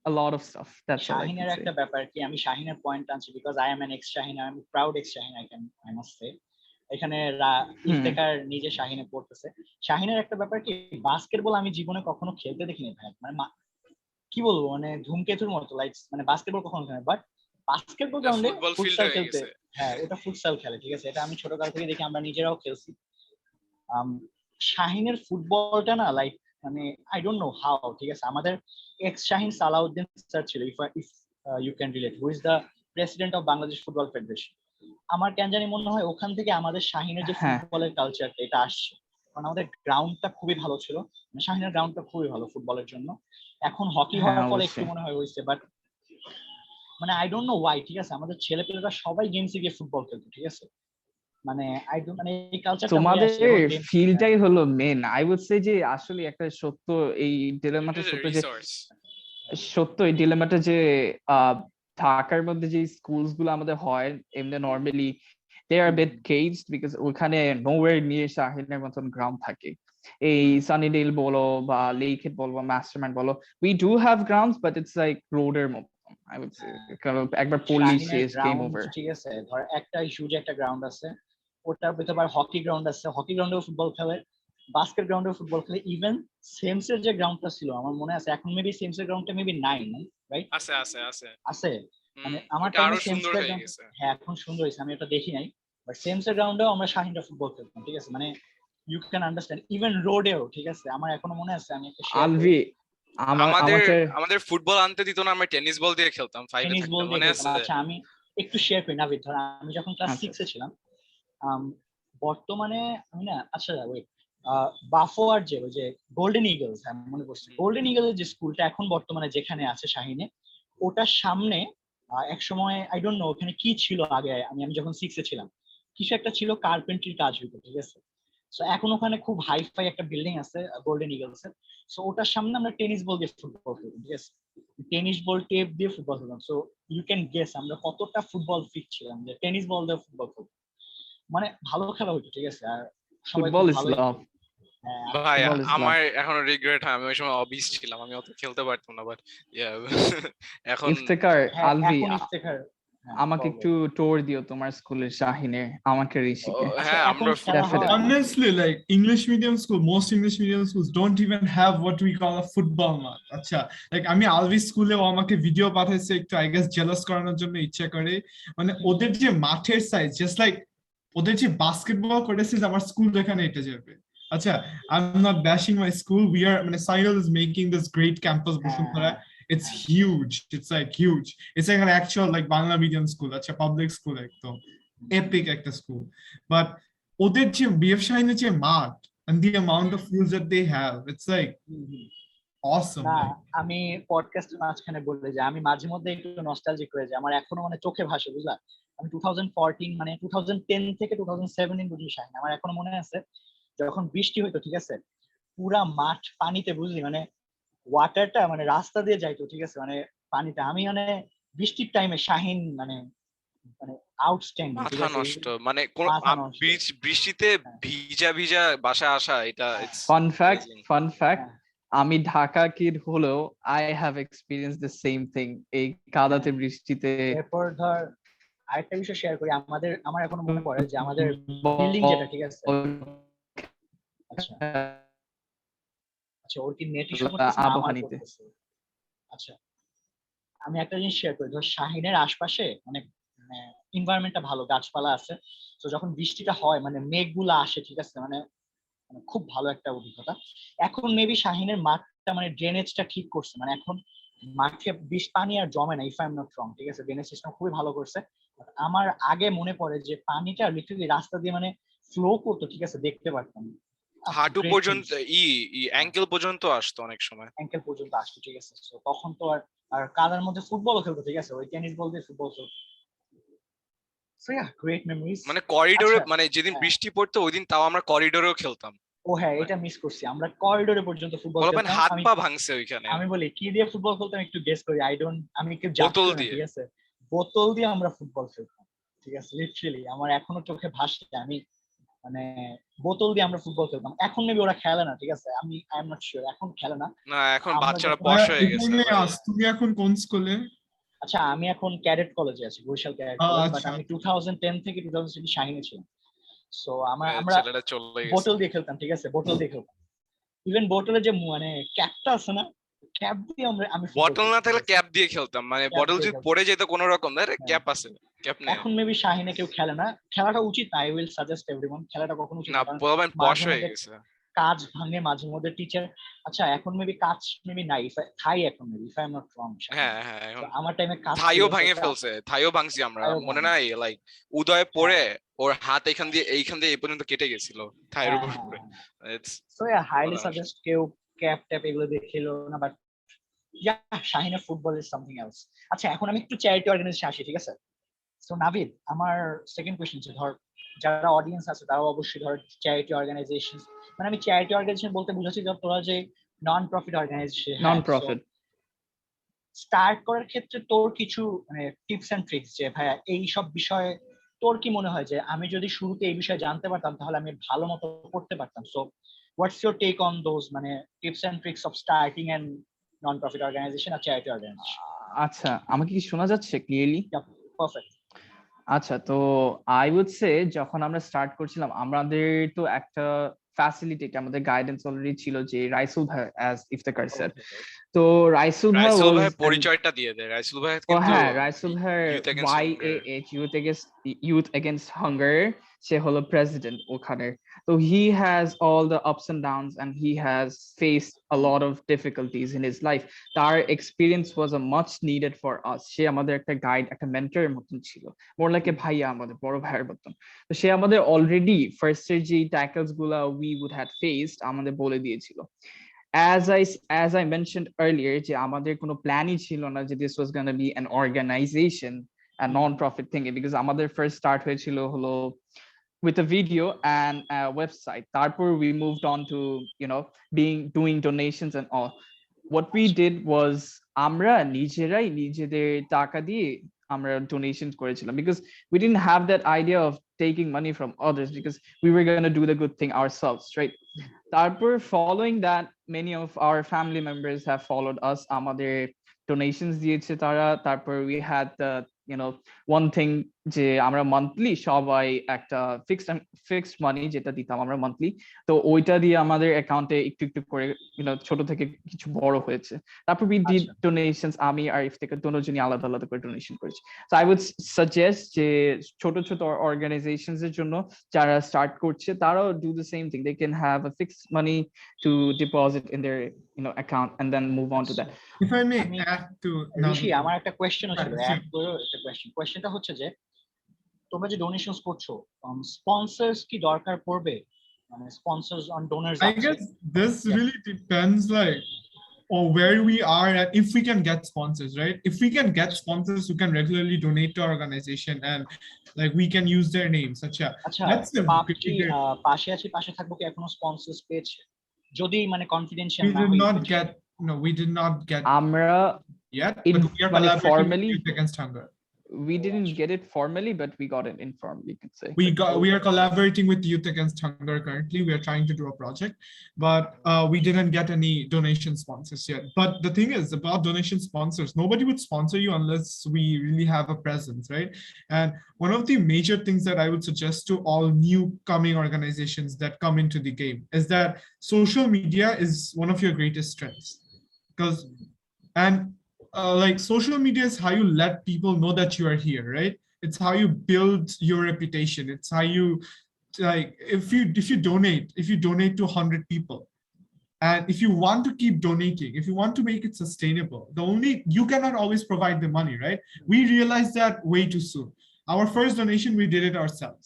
a lot of stuff. That's শাহিনের একটা ব্যাপার কি, আমি শাহিনের পয়েন্ট আনছি because I am an ex Shaheen, I am proud ex Shaheen, I must say. এখানে ইফতেখার নিজে শাহিনে পড়তেছে। শাহিনের একটা ব্যাপার কি, বাস্কেটবল আমি জীবনে কখনো খেলতে দেখিনি ভাই, মানে কি বলবো, মানে ধূমকেতুর মতো, লাইক মানে বাস্কেটবল কখনো খেলে, বাট বাস্কেটবল গ্রাউন্ডে ফুটসাল খেলতে, হ্যাঁ ওটা ফুটসাল খেলে, ঠিক আছে? এটা আমি ছোটকাল থেকে দেখি, আমরা নিজেরাও খেলছি। শাহিনের ফুটবলটা না, লাইক মানে আই ডোন্ট নো হাউ, ঠিক আছে? আমাদের এক্স শাহিন সালাউদ্দিন স্যার ছিল, if you can relate, who is the president of Bangladesh football federation. আমার কেন জানি মনে হয় ওখান থেকে আমাদের শাহিনের যে ফুটবলের কালচারটা, এটা আসছে, কারণ আমাদের গ্রাউন্ডটা খুবই ভালো ছিল, শাহিনের গ্রাউন্ডটা খুবই ভালো ফুটবলের জন্য। এখন হকি হওয়ার ফলে একটু মনে হয় হয়েছে, বাট মানে আই ডোন্ট নো ওয়াই, ঠিক আছে? আমাদের ছেলেপেলেরা সবাই গেমসে গিয়ে ফুটবল খেলতো, ঠিক আছে? মানে আই ডোন্ট মানে এই কালচারটা তোমাদের ফিলটাই হলো মেন। আই উড সে যে আসলে একটা সত্য এই ডিলেমাটা সত্য যে রিসোর্স সত্য এই ডিলেমাটা যে ঢাকার মধ্যে যে স্কুলস গুলো আমাদের হয় এমনি normally they are bit caged because ওখানে নোওয়্যার নিয়ে শাহিনের মতন গ্রাউন্ড থাকে। এই সানিডেল বলো বা লেক হেড বলো বা মাস্টারম্যান্ড বলো, we do have grounds but it's like রোডের মতো। আই উড সে একবার পড়লেই শেষ, গেম ওভার। ঠিক আছে, ধর একটা হিউজ একটা গ্রাউন্ড আছে, ওটার ভিতরে হকি গ্রাউন্ড আছে, হকি গ্রাউন্ডেও ফুটবল খেলে, বাস্কেট গ্রাউন্ডেও ফুটবল খেলে। ইভেন সেমসের যে গ্রাউন্ডটা ছিল আমার মনে আছে, এখন মেবি সেমসের গ্রাউন্ডটা মেবি নাই, রাইট? আছে আছে আছে আছে মানে আমার ওটা টাইমে আরো সুন্দর সেমসের হয়ে গ্রাউন্ড, গেছে। হ্যাঁ এখন সুন্দর হয়েছে, আমি ওটা দেখি নাই। বাট সেমসের গ্রাউন্ডেও আমরা শাহিনরা ফুটবল খেলতাম, ঠিক আছে? মানে ইউ ক্যান আন্ডারস্ট্যান্ড, ইভেন রোডেও, ঠিক আছে? আমার এখনো মনে আছে, আমি একটা শেয়ার করি, আলভি আমাদের আমাকে আমাদের ফুটবল আনতে দিত না, আমরা টেনিস বল দিয়ে খেলতাম 5 এ টেনিস থাকতে, বল দিয়ে মনে খেলতাম। আছে? আচ্ছা আমি একটু শেয়ার করি নাবিদ, ধর আমি যখন ক্লাস আচ্ছা 6 এ ছিলাম, বর্তমানে আমি না, আচ্ছা ওয়েট, বাফোয়ার যে ওই যে গোল্ডেন ইগলস, হ্যাঁ মনে পড়ছে, গোল্ডেন ইগলের যে স্কুলটা এখন বর্তমানে যেখানে আছে শাহিনে, ওটার সামনে এক সময় আই ডোন্ট নো ওখানে কি ছিল আগে, আমি যখন 6 এ ছিলাম কিছু একটা ছিল, কার্পেন্ট্রির কাজ হইতো, ঠিক আছে? সো এখন ওখানে খুব হাইফাই একটা বিল্ডিং আছে গোল্ডেন ইগলস এর। সো ওটার সামনে আমরা টেনিস বল দিয়ে ফুটবল খেলতাম, ঠিক আছে? টেনিস বল টেপ দিয়ে ফুটবল খেলতাম। সো ইউ ক্যান গেস আমরা কতটা ফুটবল ফিট ছিলাম যে টেনিস বল দিয়ে ফুটবল খেলতাম। মানে ভালো খেলা হইতো, ঠিক আছে? আর সবাই খুব ফুটবল ইজ ভালো। লাভ। ভাই ফুটবল ইজ লাভ। আমার এখনো রিগ্রেট হয়, আমি ওই সময় অবিস ছিলাম, আমি অত খেলতে পারতাম না, বাট এখন ইফতেখার, হ্যাঁ আলভি এখন ইফতেখার, হ্যাঁ, আমাকে বল, বল। একটু টোর দিও তোমার স্কুলের শাহিনের, আমাকে ঋষিকে। আচ্ছা হ্যাঁ এখন আমরা খেলা হয়? Honestly, like English medium school, most English medium schools don't even have what we call a football match. আচ্ছা, like আমি আলভি স্কুলে আমাকে ভিডিও পাঠাইছে একটু, আই গেস জেলাস করানোর জন্য ইচ্ছা করে। মানে ওদের যে মাঠের সাইজ, জাস্ট লাইক ওদের যে বাস্কেটবল কোর্টের সাইজ আমার স্কুল এখানে এটা যাবে। আচ্ছা, I'm not bashing my school. We are, মানে Cyril is making this great campus Bashundhara. It's huge. It's like huge. It's like an actual like Bangla medium school. আচ্ছা, public school একদম epic একটা school. But ওদের যে BF শাহিনের যে মাঠ and the amount of fields that they have, it's like awesome. না Like, আমি পডকাস্টের মাঝখানে বললে যে আমি মাঝে মধ্যে একটু নস্টালজিক হয়ে যাই, আমার এখনো মানে চোখে ভাসে, বুঝলা? আমি 2014 মানে 2010 থেকে 2017 বুঝলি শাহিন, আমার এখনো মনে আছে যখন বৃষ্টি হইতো, ঠিক আছে? পুরা মাঠ পানিতে, বুঝলি? মানে ওয়াটারটা মানে রাস্তা দিয়ে যাইতো, ঠিক আছে? মানে পানিটা আমি মানে বৃষ্টির টাইমে শাহিন মানে মানে আউটস্ট্যান্ডিং, ঠিক মাথা আছে? নষ্ট, মানে কোন মাথা নষ্ট। বৃষ্টিতে হ্যাঁ। ভিজা ভিজা বাসা আসা, এটা ফান ফ্যাক্ট, আমি ঢাকা কিড হলেও I have experience the same thing, এই কাদাতে বৃষ্টিতে। এরপর ধর আরেকটা বিষয় শেয়ার করি, আমার এখনো মনে পড়ে যে আমাদের বিল্ডিং যেটা, ঠিক আছে? আচ্ছা আচ্ছা, ওর কি নেট ইস্যু করতেছে না আমার আবহানিতে করতেছে? আচ্ছা আমি একটা জিনিস শেয়ার করি, ধর শাহিনের আশপাশে অনেক মানে এনভায়রনমেন্টটা ভালো, গাছপালা আছে। তো যখন বৃষ্টিটা হয় মানে মেঘগুলো আসে, ঠিক আছে? মানে মানে খুব ভালো একটা অভিজ্ঞতা। এখন মেবি শাহিনের মাঠটা মানে ড্রেনেজটা ঠিক করছে, মানে এখন মাঠে পানি আর জমে না, if I am not wrong, ঠিক আছে? ড্রেনেজ সিস্টেম খুবই ভালো করছে। আমার আগে মনে পড়ে যে পানিটা লিটারালি রাস্তা দিয়ে মানে ফ্লো করতো, ঠিক আছে? দেখতে পারতাম হাঁটু পর্যন্ত অ্যাঙ্কেল পর্যন্ত আসতো অনেক সময়, অ্যাঙ্কেল পর্যন্ত আসতো, ঠিক আছে? তো তখন তো আর কাদার মধ্যে ফুটবলও খেলতো, ঠিক আছে? ওই টেনিস বল দিয়ে ফুটবল খেলতো। So yeah, great memories. মানে করিডোরে, আচ্ছা, মানে যেদিন হ্যাঁ। বৃষ্টি পড়তো ওই দিন তাও আমরা করিডোরেও খেলতাম। ও হ্যাঁ, এটা মিস করছি, আমরা করিডোরে পর্যন্ত ফুটবল বলবেন খেলতাম। হাত আমি পা ভাঙছে ওইখানে, আমি বলি কি দিয়ে ফুটবল খেলতাম একটু গেস করি, আমি কেউ বোতল জানতো না, দিয়ে। ঠিক আছে? বোতল দিয়ে আমরা ফুটবল খেলতাম, ঠিক আছে? লিটারালি আমার এখনো চোখে ভাসছে, আমি মানে বোতল দিয়ে আমরা ফুটবল খেলতাম। এখন মেবি ওরা খেলে না, ঠিক আছে? আই এম নট শিওর, এখন খেলে না। না এখন আমরা বাচ্চারা যখন পশ হয়ে গেছে ভাই। তুমি এখন কোন স্কুলে? আচ্ছা আমি এখন ক্যাডেট কলেজে আছি, বরিশাল ক্যাডেট কলেজ, বাট আচ্ছা, আমি 2010 থেকে 2016 শাহিনে ছিলাম। সো আমরা ছেলেটা চলে গেছে। বোতল দিয়ে খেলতাম, ঠিক আছে? বোতল দিয়ে খেলতাম। ইভেন বোতলে যে মানে ক্যাপটা আছে না, ক্যাপ দিয়ে আমি বটল না থাকলে ক্যাপ দিয়ে খেলতাম, মানে ক্যাপ বটল দিয়ে যদি খেলতাম। পড়ে যেত কোনো রকম, আরে হ্যাঁ। ক্যাপ আছে, ক্যাপ নেই। এখন মেবি শাহিনে কেউ খেলে না, খেলাটা উচিত না। আই উইল সাজেস্ট এভরিওয়ান, খেলাটা কখনো উচিত না, না, কারণ বলবেন পশ মাঝে হয়ে মধ্যে গেছে। কাজ ভাঙে, মাঝে মধ্যে টিচার। আচ্ছা এখন মেবি কাজ মেবি নাই, থাই এখন maybe, if I am not wrong. হ্যাঁ হ্যাঁ, এখন আমার টাইমে কাজ ছিল, থাইও ভাঙে ফেলছে, থাইও ভাঙছি আমরা, থাইও মনে ভাঙে। নাই? লাইক উদয় পড়ে ওর হাত এইখান দিয়ে এই পর্যন্ত কেটে গেছিল থাইয়ের উপর পড়ে। সো ইয়া, হাইলি সাজেস্ট কেউ ক্যাপ ট্যাপ এগুলো দিয়ে খেলো না, বাট ইয়া, শাহিনের ফুটবল ইজ সামথিং এলস। আচ্ছা এখন আমি একটু চ্যারিটি অর্গানাইজেশন আসি, ঠিক আছে? সো নাবিদ, আমার সেকেন্ড কোয়েশ্চেন ছিল, ধর যারা অডিয়েন্স আছে তারা অবশ্যই ধরো চ্যারিটি অর্গানাইজেশন, মানে আমি চ্যারিটি অর্গানাইজেশন বলতে বুঝাচ্ছি যে তোরা যে non profit organisation, non profit. Start করার ক্ষেত্রে তোর কিছু মানে টিপস এন্ড ট্রিক্স, যে ভাইয়া এই সব বিষয়ে তোর কি মনে হয় যে আমি যদি শুরুতে এই বিষয়ে জানতে পারতাম তাহলে আমি ভালো মতো করতে পারতাম। So what's your take on those মানে tips and tricks of starting and non profit organization আর চ্যারিটি অর্গানাইজেশন? আচ্ছা, আমাকে কি শোনা যাচ্ছে ক্লিয়ারলি? পারফেক্ট। আচ্ছা, তো আই উড সে যখন আমরা স্টার্ট করছিলাম আমাদের তো একটা ফ্যাসিলিটি, আমাদের গাইডেন্স অলরেডি ছিল যে রাইসুল ভাই অ্যাজ ইফতেখার স্যার। তো রাইসুল ভাই রাইসুল was ভাই an- পরিচয়টা দিয়ে দেয়। রাইসুল ভাই ও কিন্তু হ্যাঁ, রাইসুল ভাই Youth Against Hunger। Youth Against Hunger, সে হলো প্রেসিডেন্ট ওখানে। তো he has all the ups and downs and he has faced a lot of difficulties in his life. তার experience was a much needed for us. সে আমাদের একটা guide, একটা মেন্টরের মতন ছিল, মোর লাইক এ ভাইয়া, আমাদের বড় ভাইয়ের মতন। তো সে আমাদের অলরেডি ফার্স্ট এর যে ট্যাকলস গুলা we would had faced আমাদের বলে দিয়েছিল। As I mentioned earlier, যে আমাদের কোনো প্ল্যানই ছিল না যে this was going to be an organization, a non-profit thing, because আমাদের first start হয়েছিল হলো with a video and a website. তারপর we moved on to, you know, doing donations and all. What we did was আমরা নিজেরাই নিজেদের টাকা দিয়ে আমরা donations করেছিলাম, because we didn't have that idea of taking money from others, because we were going to do the good thing ourselves, right? তারপর following that, many of our family members have followed us, আমাদের donations দিয়েছে তারা। তারপর we had the, you know, one thing যে আমরা monthly সবাই একটা fixed money যেটা দিতাম আমরা monthly, তো ওইটা দিয়ে আমাদের অ্যাকাউন্টে একটু একটু করে, you know, ছোট থেকে কিছু বড় হয়েছে। তারপর we did donations, আমি আর ইফতেখার দুজনই আলাদা আলাদা করে ডোনেশন করেছি। So I would suggest যে ছোট ছোট organizations এর জন্য যারা স্টার্ট করছে তারাও do the same thing. They can have a fixed money to deposit in their, you know, account and then move on to that. If I may add to ঋষি, আমার একটা কোয়েশ্চেন ছিল, কোয়েশ্চেনটা হচ্ছে যে তোমরা যে ডোনেশনস করছো, স্পন্সরস কি দরকার পড়বে, মানে sponsors on donors? I guess this really depends like or where we are and if we can get sponsors, right? If we can get sponsors who can regularly donate to our organization and like we can use their names, acha that's the পাশে আছি পাশে থাকবো কি এখনো sponsors পেয়েছে? যদি মানে confidential we না did হয় not get we did not get আমরা yet, in, but we are মানে collaborating formally with Youth Against Hunger. We didn't get it formally, but we got it informally, you can say. We are collaborating with Youth Against Hunger currently. We are trying to do a project, but we didn't get any donation sponsors yet. But the thing is about donation sponsors, nobody would sponsor you unless we really have a presence, right? And one of the major things that I would suggest to all new coming organizations that come into the game is that social media is one of your greatest strengths, because like social media is how you let people know that you are here, right? It's how you build your reputation. It's how you like if you donate to 100 people, and if you want to keep donating, if you want to make it sustainable, you cannot always provide the money, right? We realized that way too soon. Our first donation, we did it ourselves,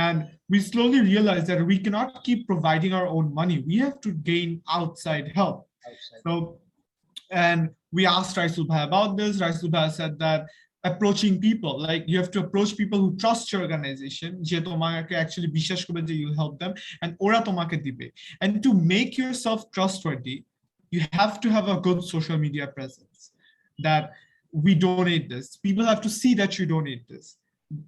and we slowly realized that we cannot keep providing our own money. We have to gain outside help. So, and we asked Raisul Bhai about this. Raisul Bhai said that approaching people, like you have to approach people who trust your organization, je tomake actually bishwash korbe je you'll help them, and ora tomake dibe. And to make yourself trustworthy, you have to have a good social media presence, that we donate this. People have to see that you donate this.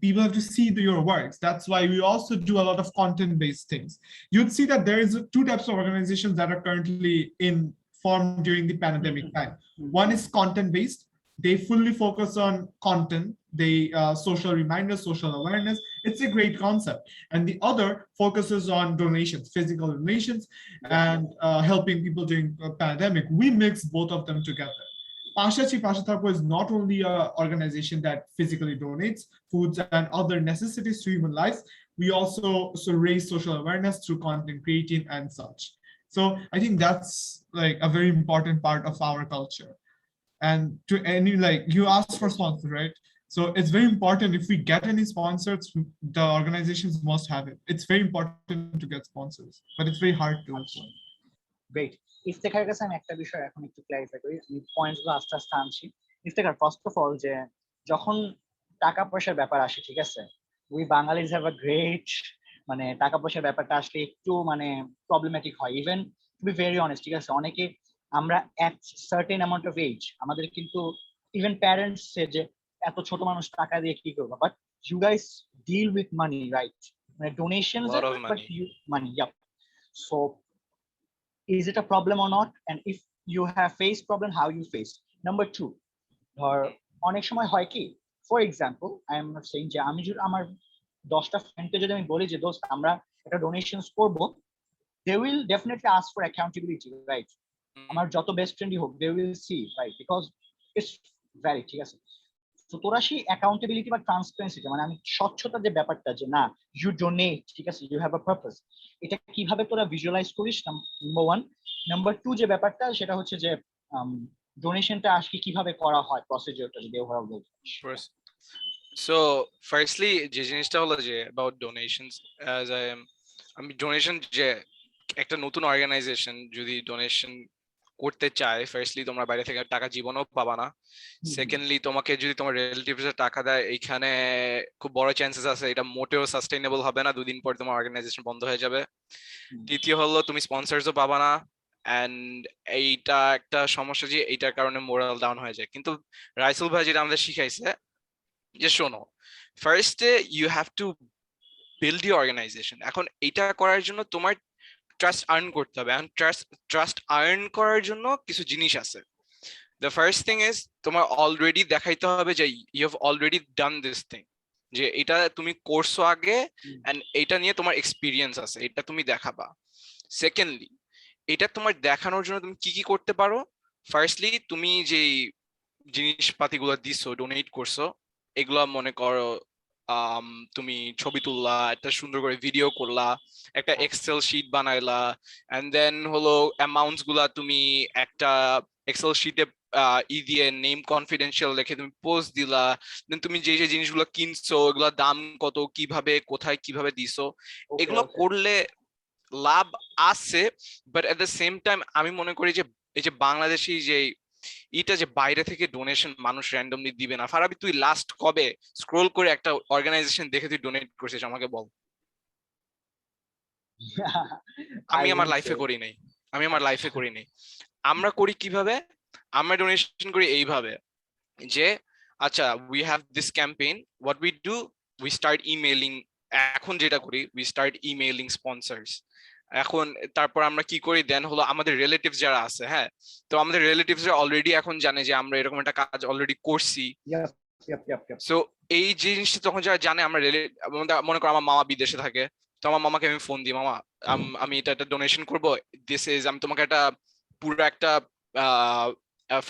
People have to see your works. That's why we also do a lot of content-based things. You'd see that there is two types of organizations that are currently formed during the pandemic time. One is content-based. They fully focus on content. They social reminders, social awareness. It's a great concept. And the other focuses on donations, physical donations, and helping people during a pandemic. We mix both of them together. Pashe Thakbo is not only an organization that physically donates foods and other necessities to human lives, we also raise social awareness through content creating and such. So I think that's like a very important part of our culture. And to any, like you asked for sponsors, right? So it's very important if we get any sponsors, the organizations must have it. It's very important to get sponsors, but it's very hard to. Great. Iftekhar কাছে আমি একটা বিষয় এখন একটু clarify করি, আমি points গুলো আস্তে আস্তে আনছি। ইফতেখার, ফার্স্ট অফ অল যে যখন টাকা পয়সার ব্যাপার আসে, ঠিক আছে, we Bengalis have a great মানে টাকা পয়সার ব্যাপারটা আসলে একটু মানে প্রবলেমেটিক হয় even to be very honest ঠিক আছে অনেকে আমরা at certain amount of age আমাদের কিন্তু ইভেন প্যারেন্টস যে এত ছোট মানুষ টাকা দিয়ে কি করবো but you guys deal with money right মানে donations Lot of but money. You money yup so is it a problem or not and if you have faced problem how you faced number 2 ধর অনেক সময় হয় কি for example I am not saying যে আমি যদি আমার 10টা ফ্রেন্ডকে যদি আমি বলি যে দোস্ত আমরা একটা ডোনেশনস করব they will definitely ask for accountability right আমার যত বেস্ট ফ্রেন্ডই হোক they will see right because it's very ঠিক আছে তো তোরা সেই অ্যাকাউন্টেবিলিটি বা ট্রান্সপারেন্সি মানে আমি স্বচ্ছতার যে ব্যাপারটা যে না ইউ ডোনেট ঠিক আছে ইউ হ্যাভ আ পারপাস এটা কিভাবে তোরা ভিজুয়ালাইজ করিস নাম্বার 1 নাম্বার 2 যে ব্যাপারটা সেটা হচ্ছে যে ডোনেশনটা আজকে কিভাবে করা হয় প্রসিডিউরটা যদি ওভারঅল বলতে সো ফার্স্টলি যে জিনিসটা হলো যে অ্যাবাউট ডোনেশনস অ্যাজ আমি ডোনেশন যে একটা নতুন অর্গানাইজেশন যদি ডোনেশন করতে চায় ফার্স্টলি তোমরা বাইরে থেকে টাকা জীবনও পাবা না সেকেন্ডলি তোমাকে যদি তোমার রিলেটিভস টাকা দেয় এইখানে খুব বড় চান্সেস আছে এটা মোটেও সাস্টেইনেবল হবে না 2 দিন পর তোমার অর্গানাইজেশন বন্ধ হয়ে যাবে দ্বিতীয় হলো তুমি স্পন্সরসও পাবা না এন্ড এইটা একটা সমস্যা যে এইটার কারণে মোরাল ডাউন হয়ে যায় কিন্তু রাইসুল ভাই যেটা আমাদের শিখাইছে যে শোনো ফার্স্টে you have to build your organisation এখন এইটা করার জন্য তোমার ট্রাস্ট আর্ন করতে হবে এখন ট্রাস্ট আর্ন করার জন্য কিছু জিনিস আছে দ্য ফার্স্ট থিং ইজ তোমার অলরেডি দেখাইতে হবে যে you have already done this thing যে এটা তুমি করছো আগে এন্ড এটা নিয়ে তোমার এক্সপিরিয়েন্স আছে এটা তুমি দেখাবা সেকেন্ডলি এটা তোমার দেখানোর জন্য তুমি কি কি করতে পারো ফার্স্টলি তুমি যে জিনিসপাতিগুলো দিছো ডোনেট করছো এগুলা মনে করো তুমি ছবি তুললা একটা সুন্দর করে ভিডিও করলা একটা এক্সেল শিট বানাইলা এন্ড দেন হলো অ্যামাউন্টস গুলা তুমি একটা এক্সেল শিটে দিয়ে নেম কনফিডেন্সিয়াল লিখে তুমি পোস্ট দিলা দেন তুমি যে যে জিনিসগুলো কিনছো এগুলা দাম কত কিভাবে কোথায় কিভাবে দিছো এগুলো করলে লাভ আছে but at the same time আমি মনে করি যে এই যে বাংলাদেশি যে এটা যে বাইরে থেকে ডোনেশন মানুষ র্যান্ডমলি দিবে না ফারাবি তুই লাস্ট কবে স্ক্রল করে একটা অর্গানাইজেশন দেখে তুই ডোনেট করছিস আমাকে বল আমি আমার লাইফে করি নাই আমরা করি কিভাবে আমরা ডোনেশন করি এইভাবে যে আচ্ছা we have this campaign what we do we start emailing এখন যেটা করি উই স্টার্ট ইমেইলিং স্পন্সরস এখন তারপর আমরা কি করি দেন হলো আমাদের রিলেটিভস যারা আছে হ্যাঁ তো আমাদের রিলেটিভসরা অলরেডি এখন জানে যে আমরা এরকম একটা কাজ অলরেডি করছি সো এই জিনিসটা তখন যারা জানে আমরা মনে করো আমার মামা বিদেশে থাকে তো আমার মামাকে আমি ফোন দিই মামা আমি এটা একটা ডোনেশন করবো দিস ইজ আমি তোমাকে একটা পুরো একটা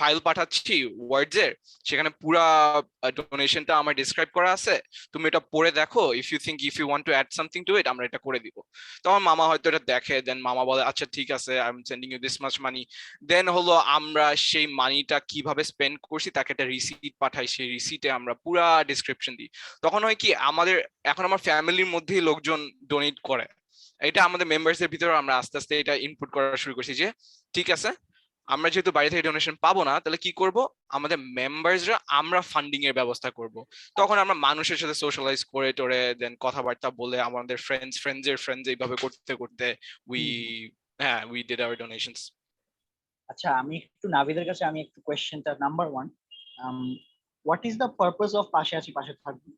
ফাইল পাঠাচ্ছি ওয়ার্ডস এর সেখানে পুরা ডোনেশনটা আমার ডেসক্রাইব করা আছে তুমি এটা পড়ে দেখো if you want to add something to it আমরা এটা করে দিব তখন মামা হয়তো এটা দেখে দেন মামা বলে আচ্ছা ঠিক আছে I am sending you this much money then হলো আমরা সেই মানিটা কিভাবে স্পেন্ড করছি তাকে একটা রিসিট পাঠাই সেই রিসিটে আমরা পুরা ডেসক্রিপশন দিই তখন হয় কি আমাদের এখন আমার ফ্যামিলির মধ্যেই লোকজন ডোনেট করে এটা আমাদের মেম্বারসদের ভিতরে আমরা আস্তে আস্তে এটা ইনপুট করা শুরু করছি যে ঠিক আছে আমরা যেহেতু বাইরে থেকে ডোনেশন পাবো না তাহলে কি করব আমাদের মেম্বারসরা আমরা ফান্ডিং এর ব্যবস্থা করব তখন আমরা মানুষের সাথে সোশ্যালাইজ করে টোরে দেন কথাবার্তা বলে আমাদের ফ্রেন্ডস এইভাবে করতে করতে উই ডিড আওয়ার ডোনেশনস আচ্ছা আমি একটু নাভিদের কাছে আমি একটু কোশ্চেনটা number 1 what is the purpose of পাশে আছি পাশে থাকবো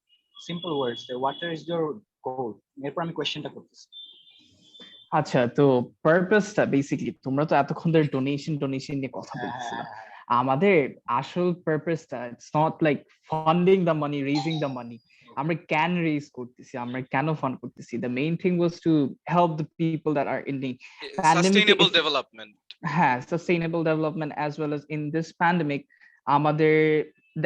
simple words what is your goal এরপর আমি কোশ্চেনটা করতেছি আচ্ছা তো পারপাসটা বেসিক্যালি তোমরা তো এতক্ষণ ধরে ডোনেশন নিয়ে কথা বলছিলা আমাদের আসল পারপাসটা it's not like funding the money raising the money আমরা কেন রেজ করতেছি আমরা কেন ফান্ড করতেছি the main thing was to help the people that are in need sustainable development হ্যাঁ sustainable development as well as in this pandemic আমাদের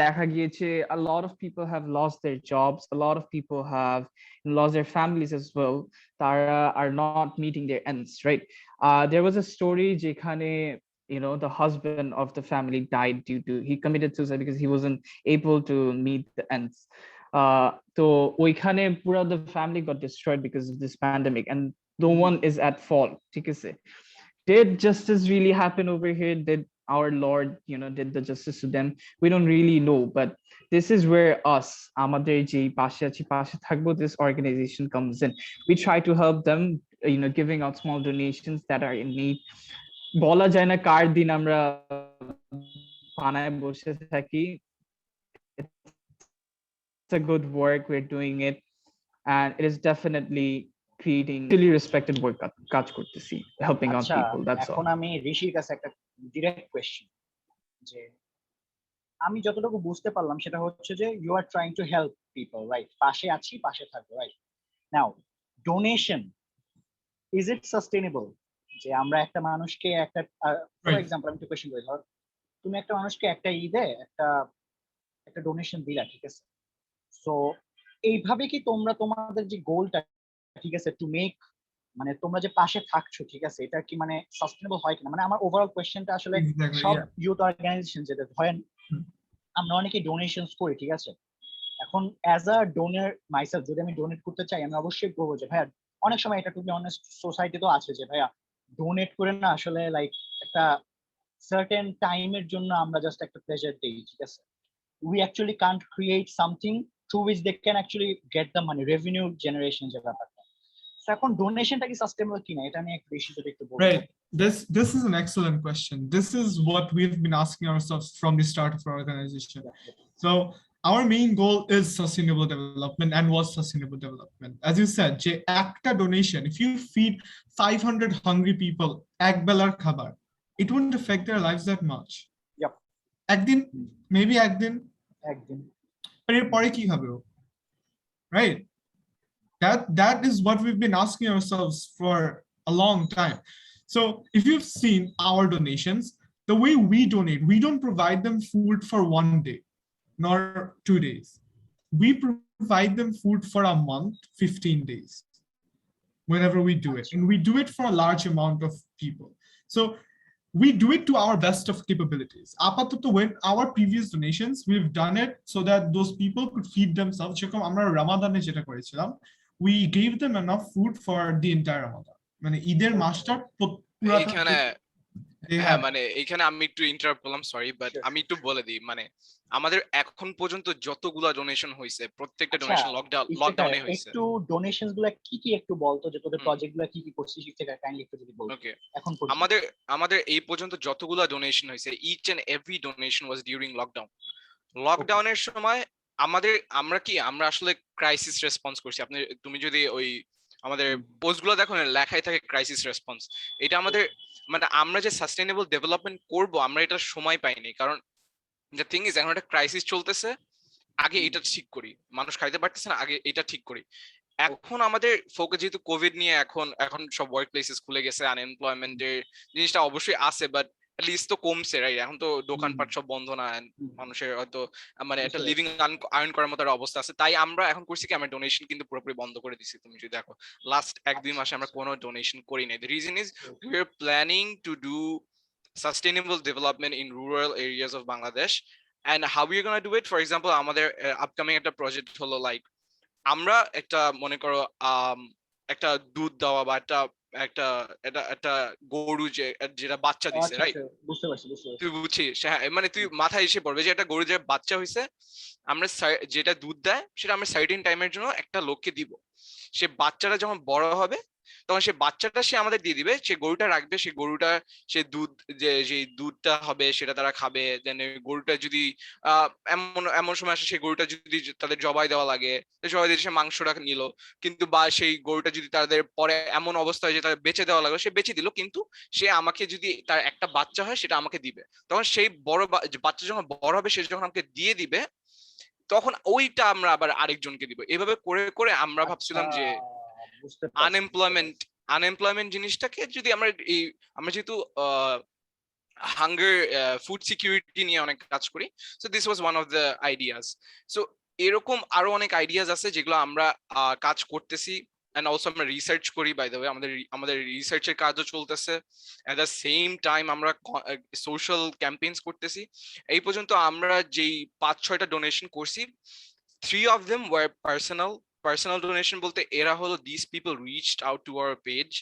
দেখা গিয়েছে a lot of people have lost their jobs, a lot of people have lost their families as well. Tara are not meeting their ends, right? There was a story jekhane the husband of the family died due to he committed suicide because he wasn't able to meet the ends. So oikhane pura the family got destroyed because of this pandemic and no one is at fault. ঠিক আছে did justice really happen over here? Did our Lord did the justice to them? We don't really know, but this is where us, আমাদের যে পাশে আছি পাশে থাকবো, this organization comes in. We try to help them, giving out small donations that are in need. বলা যায় না কার দিন আমরা পানায় বসে থাকি। It's a good work, we're doing it, and it is definitely creating really respected work কাজ করতেছি, helping out people, that's all. এখন আমি ঋষির কাছে একটা ডিরেক্ট কোয়েশ্চেন, যে আমি যতটুকু বুঝতে পারলাম সেটা হচ্ছে যে you are trying to help people, right? পাশে আছি, পাশে থাকবো, right? Now donation, is it sustainable? যে আমরা একটা মানুষকে একটা, ফর এক্সাম্পল আমি একটা কোয়েশ্চেন করি, ধর তুমি একটা মানুষকে একটা ঈদে একটা ডোনেশন দিলা, ঠিক আছে? সো এইভাবে কি তোমরা তোমাদের যে গোলটা, ঠিক আছে, টু মেক, মানে তোমরা যে পাশে থাকছো, ঠিক আছে, এটা কি মানে সাস্টেনেবল হয় কিনা? মানে আমার ওভারঅল কোয়েশ্চেনটা আসলে সব ইউথ অর্গানাইজেশন, যেটা ধরেন আমরা অনেকে ডোনেশনস করি, ঠিক আছে, এখন অ্যাজ আ ডোনার মাইসেলফ যদি আমি ডোনেট করতে চাই, আমি অবশ্যই বলবো যে ভাইয়া, অনেক সময় এটা টু বি অনেস্ট সোসাইটি তো আছে যে ভাইয়া ডোনেট করে না আসলে লাইক একটা সার্টেন টাইমের জন্য আমরা জাস্ট একটা প্লেজার দিই, ঠিক আছে, we actually can't create something through which they can actually get the money, revenue generation যে ব্যাপারটা। সো এখন ডোনেশনটা কি সাস্টেনেবল কিনা, এটা আমি একটু বেশি যদি একটু বলবো। Right. This is an excellent question. This is what we've been asking ourselves from the start of our organization. So our main goal is sustainable development and was sustainable development. As you said, যে একটা donation, if you feed 500 hungry people এক বেলার খাবার, it wouldn't affect their lives that much. Yep. একদিন, maybe একদিন, but এরপরে কি হবে? Right? That is what we've been asking ourselves for a long time. So if you've seen our donations, the way we donate, we don't provide them food for 1 day nor 2 days. We provide them food for a month, 15 days, whenever we do it, and we do it for a large amount of people. So we do it to our best of capabilities. Apatoto, when our previous donations, we've done it so that those people could feed themselves. যেরকম আমরা রমাদানে যেটা করেছিলাম, we gave them enough food for the entire Ramadan. মানে ঈদের মাসটা এইখানে, হ্যাঁ, মানে এইখানে আমি একটু ইন্টারাপ্ট করলাম, সরি, বাট আমি একটু বলে দিই, মানে আমাদের এখন পর্যন্ত যতগুলা ডোনেশন হয়েছে, প্রত্যেকটা ডোনেশন লকডাউনে হয়েছে। একটু ডোনেশনস গুলা কি কি একটু বলতো, যে তোদের প্রজেক্ট গুলা কি কি করছিস, সেটা কাইন্ডলি একটু যদি বল। ওকে, এখন আমাদের এই পর্যন্ত যতগুলা ডোনেশন হয়েছে, each and every donation was during লকডাউনের সময় আমরা আসলে ক্রাইসিস রেসপন্স করছি। তুমি যদি ওই আমাদের পোস্টগুলো দেখো, লেখাই থাকে ক্রাইসিস রেসপন্স। এটা আমাদের, মানে আমরা যে সাস্টেইনেবল ডেভেলপমেন্ট করব, আমরা এটা সময় পাইনি, কারণ দ্য থিং ইজ এখন একটা ক্রাইসিস চলতেছে, আগে এটা ঠিক করি, মানুষ খাইতে পারতেছে না, আগে এটা ঠিক করি। এখন আমাদের ফোকাস যেহেতু কোভিড নিয়ে, এখন সব ওয়ার্ক প্লেসেস খুলে গেছে, আনএমপ্লয়মেন্টের জিনিসটা অবশ্যই আছে, বাট লিস্ট তো কমছে, রাইট? এখন তো দোকানপাট সব বন্ধ না, মানুষের হয়তো মানে একটা লিভিং আর্ন করার মতো অবস্থা আছে। তাই আমরা এখন করছি কি, আমরা ডোনেশন কিন্তু পুরোপুরি বন্ধ করে দিছি। তুমি যদি দেখো লাস্ট 1-2 মাসে আমরা কোনো ডোনেশন করি নাই। The reason is we are planning to do sustainable development in rural areas of Bangladesh. And how we are going to do it, for example, আমাদের upcoming একটা প্রজেক্ট হলো, লাইক আমরা একটা মনে করো একটা দুধ দেওয়া বা একটা গরু যেটা বাচ্চা দিছে, রাইট? বুঝতে পারছি। তুই বুঝছিস? হ্যাঁ, মানে তুই মাথায় এসে পড়বে যে একটা গরু যে বাচ্চা হয়েছে, আমরা যেটা দুধ দেয় সেটা আমরা সার্টেন টাইমের জন্য একটা লোককে দিব। সে বাচ্চাটা যখন বড় হবে, তখন সে বাচ্চাটা সে আমাদের দিয়ে দিবে, সে গরুটা রাখবে, সে গরুটা সে দুধ যে দুধটা হবে সেটা তারা খাবে। দেন গরুটা যদি এমন সময় আসে, সেই গরুটা যদি তাদের জবাই দেওয়া লাগে, জবাই দিয়ে সে মাংসটা নিল, কিন্তু বা সেই গরুটা যদি তাদের পরে এমন অবস্থা হয় যে তাদের বেচে দেওয়া লাগলো, সে বেচে দিল, কিন্তু সে আমাকে যদি তার একটা বাচ্চা হয় সেটা আমাকে দিবে। তখন সেই বাচ্চা যখন বড় হবে, সে যখন আমাকে দিয়ে দিবে, তখন ওইটা আমরা আবার আরেকজনকে দিব। এভাবে করে করে আমরা ভাবছিলাম যে আনএমপ্লয়মেন্ট জিনিসটাকে যদি আমরা যেহেতু হাঙ্গার ফুড সিকিউরিটি নিয়ে অনেক কাজ করি, so this was one of the ideas. So এরকম আরো অনেক আইডিয়াস আছে যেগুলো আমরা কাজ করতেছি, and also আমরা রিসার্চ করি। বাই দ্য ওয়ে, আমাদের রিসার্চের কাজও চলতেছে, এট দ্য সেম টাইম আমরা সোশ্যাল ক্যাম্পেইনস করতেছি। এই পর্যন্ত আমরা যেই 5-6টা ডোনেশন করছি, 3 of them were personal donation বলতে এরা হলো these people reached out to our page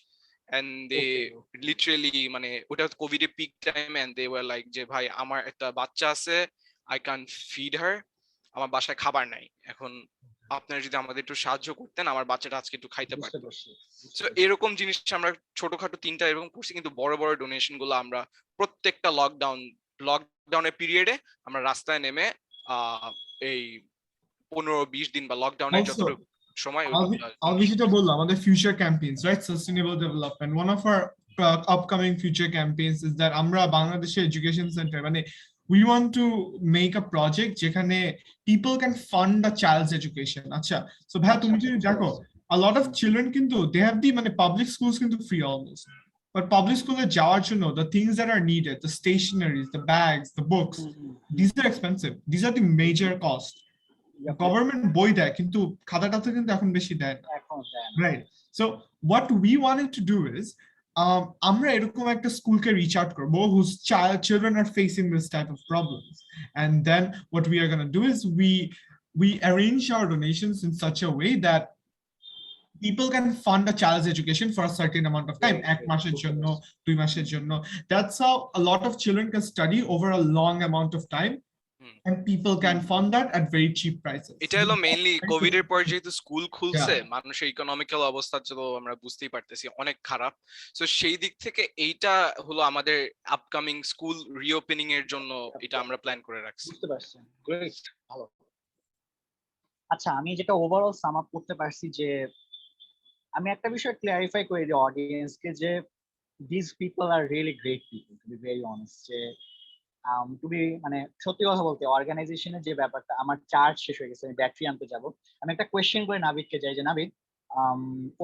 and they literally, মানে ওটা কোভিড এর peak time, and they were like যে ভাই আমার একটা বাচ্চা আছে, I can't feed her, আমার বাসায় খাবার নাই, এখন আপনারা যদি আমাদের একটু সাহায্য করতেন আমার বাচ্চাটা আজকে একটু খাইতে বুঝতে পারতো। পারছি তো এরকম জিনিস আমরা ছোটখাটো 3টা এরকম করছি, কিন্তু বড় বড় ডোনেশন গুলো আমরা প্রত্যেকটা লকডাউনের পিরিয়ডে আমরা রাস্তায় নেমে এই 15-20 দিন বা লকডাউনের Also, যতটুকু সময় ওইগুলো আমি যেটা বললাম আমাদের future campaigns, right? Sustainable development. One of our upcoming future campaigns is that আমরা বাংলাদেশের education center মানে we want to make a project যেখানে people can fund a child's education. আচ্ছা, so ভাই তুমি যদি দেখো a lot of children কিন্তু they have the মানে public schools কিন্তু free almost. But public school যাওয়ার জন্য the things that are needed, the stationaries, the bags, the books, these are expensive. These are the major costs. Government বই দেয় কিন্তু খাতাটা তো কিন্তু এখন বেশি দেয় না, right? So what we wanted to do is আমরা এরকম একটা স্কুলকে reach out করব whose children are facing this type of problems, and then what we are going to do is we arrange our donations in such a way that people can fund a child's education for a certain amount of time, এক মাসের জন্য 2 মাসের জন্য. That's how a lot of children can study over a long amount of time, and people can fund that at very cheap prices. এটা হলো mainly Covid এর পর যেহেতু স্কুল খুলছে, মানুষের ইকোনমিক্যাল অবস্থা তো আমরা বুঝতেই পারতেছি অনেক খারাপ। সো সেই দিক থেকে এইটা হলো আমাদের আপকামিং স্কুল রিওপেনিং এর জন্য এটা আমরা প্ল্যান করে রাখছি। বুঝতে পারছি, গ্রেট, ভালো। আচ্ছা, আমি যেটা ওভারঅল সাম আপ করতে পারছি যে আমি একটা বিষয় ক্লিয়ারিফাই করে দিই অডিয়েন্সকে যে this people are really great people, to be very honest. যে টু বি মানে সত্যি কথা বলতে অর্গানাইজেশনের যে ব্যাপারটা, আমার চার্জ শেষ হয়ে গেছে, আমি ব্যাটারি আনতে যাব। আমি একটা কোয়েশ্চেন করে নাবিদকে যাই যে নাবিদ,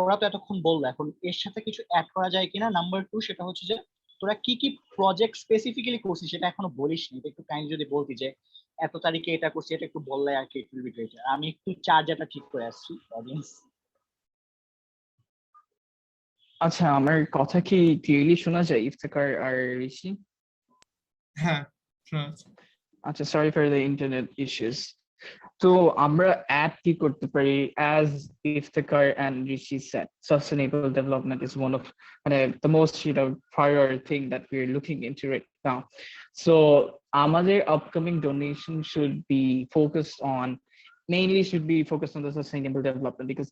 ওরা তো এতক্ষণ বললো, এখন এর সাথে কিছু অ্যাড করা যায় কিনা। নাম্বার 2 সেটা হচ্ছে যে তোরা কি কি প্রজেক্ট স্পেসিফিক্যালি করছিস সেটা এখনো বলিস নি, একটু কাইন্ডলি যদি বলতি যে এত তারিখে এটা করছি, এটা একটু বললে আর কি ইট উইল বি গ্রেট। আমি একটু চার্জারটা ঠিক করে আসছি অডিয়েন্স। আচ্ছা, আমার কথা কি ক্লিয়ারলি শোনা যায় ইফতেখার আর ঋষি? হ্যাঁ, আচ্ছা, sorry for the internet issues. তো আমরা অ্যাড কি করতে পারি? As Iftekhar and Rishi said, sustainable development is one of the most prior thing that we're looking into right now. So আমাদের upcoming donation should be focused on the sustainable development, because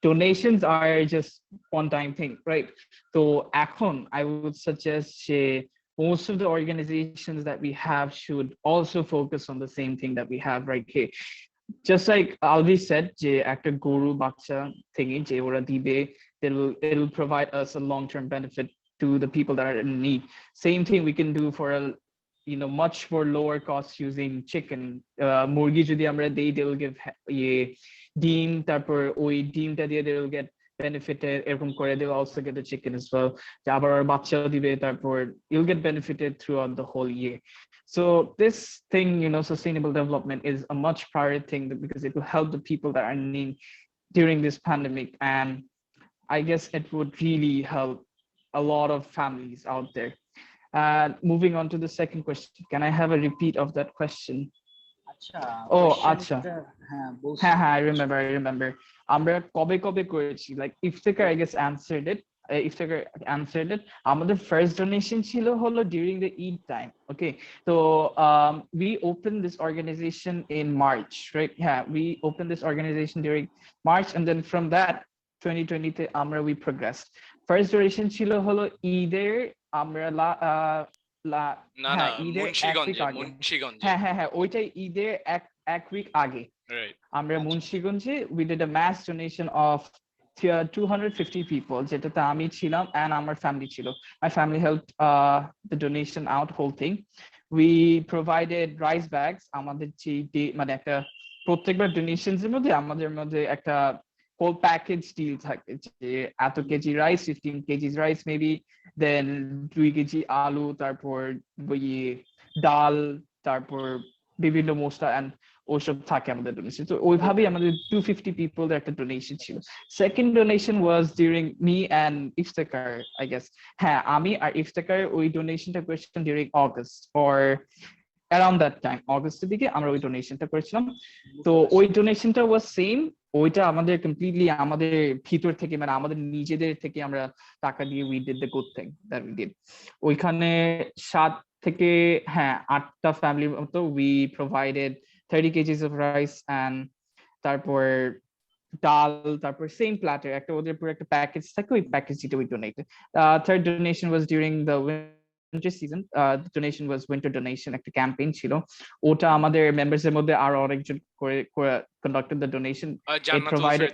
donations are just one-time thing, right? So এখন I would suggest most of the organizations that we have should also focus on the same thing that we have right here. Just like Alvi said, যে একটা গরু বাচ্চা থেকে যে ওরা দিবে, it'll provide us a long-term benefit to the people that are in need. Same thing we can do for a much more lower cost using chicken. মুরগি যদি আমরা দেই, they will give ডিম, তারপর ওই ডিমটা দিয়ে they will get benefited, এরকম করে they will also get the chicken as well. আবার বাচ্চাও দিবে, তারপর you'll get benefited throughout the whole year. So this thing, sustainable development is a much prior thing, because it will help the people that are in need during this pandemic, and I guess it would really help a lot of families out there. Moving on to the second question, can I have a repeat of that question? Acha. I remember. আমরা কবে করেছি, like Iftekhar I guess answered it. আমাদের first donation ছিল হলো during the Eid time. Okay, so we opened this organization in March, right? Yeah, we opened this organization during March, and then from that 2020 তে আমরা we progressed. First donation ছিল হলো ঈদের, আমরা মুন্সিগঞ্জে, হ্যাঁ ওইটাই ঈদের এক উইক আগে আমরা মুন্সিগঞ্জে we did a mass donation of 250 people, যেটাতে আমি ছিলাম and আমার family ছিল. My family helped the donation out, whole thing. We provided rice bags. আমাদের যে মানে একটা প্রত্যেকবার donations এর মধ্যে আমাদের মধ্যে একটা whole package deal থাকে, যে এত KG rice, 15 kgs rice maybe, then 2 KG আলু, তারপর ডাল, তারপর বিভিন্ন মশলা and ওসব থাকে আমাদের ডোনেশন। তো ওইভাবেই আমাদের 250 people একটা ডোনেশন ছিল। Second donation was during me and Iftekhar, I guess. হ্যাঁ, আমি আর ইফতেখার ওই ডোনেশনটা করেছিলাম during August or around that time, অগস্টের দিকে আমরা ওই ডোনেশনটা করেছিলাম। তো ওই ডোনেশনটা ওয়াজ সেম, ওইটা আমাদের কমপ্লিটলি আমাদের ভিতর থেকে, মানে আমাদের নিজেদের থেকে আমরা টাকা দিয়ে we did the good thing that we did. ওইখানে 7 থেকে 8টা ফ্যামিলির মতো we provided 30 kgs of rice and তারপর ডাল তারপর same platter একটা ওদের পুরো একটা প্যাকেজ থাকে ওই প্যাকেজটা we donated. Third donation was during the winter season. The donation was winter donation, একটা campaign ছিল ওটা আমাদের members এর মধ্যে আরো অনেকজন করে conducted the donation. It provided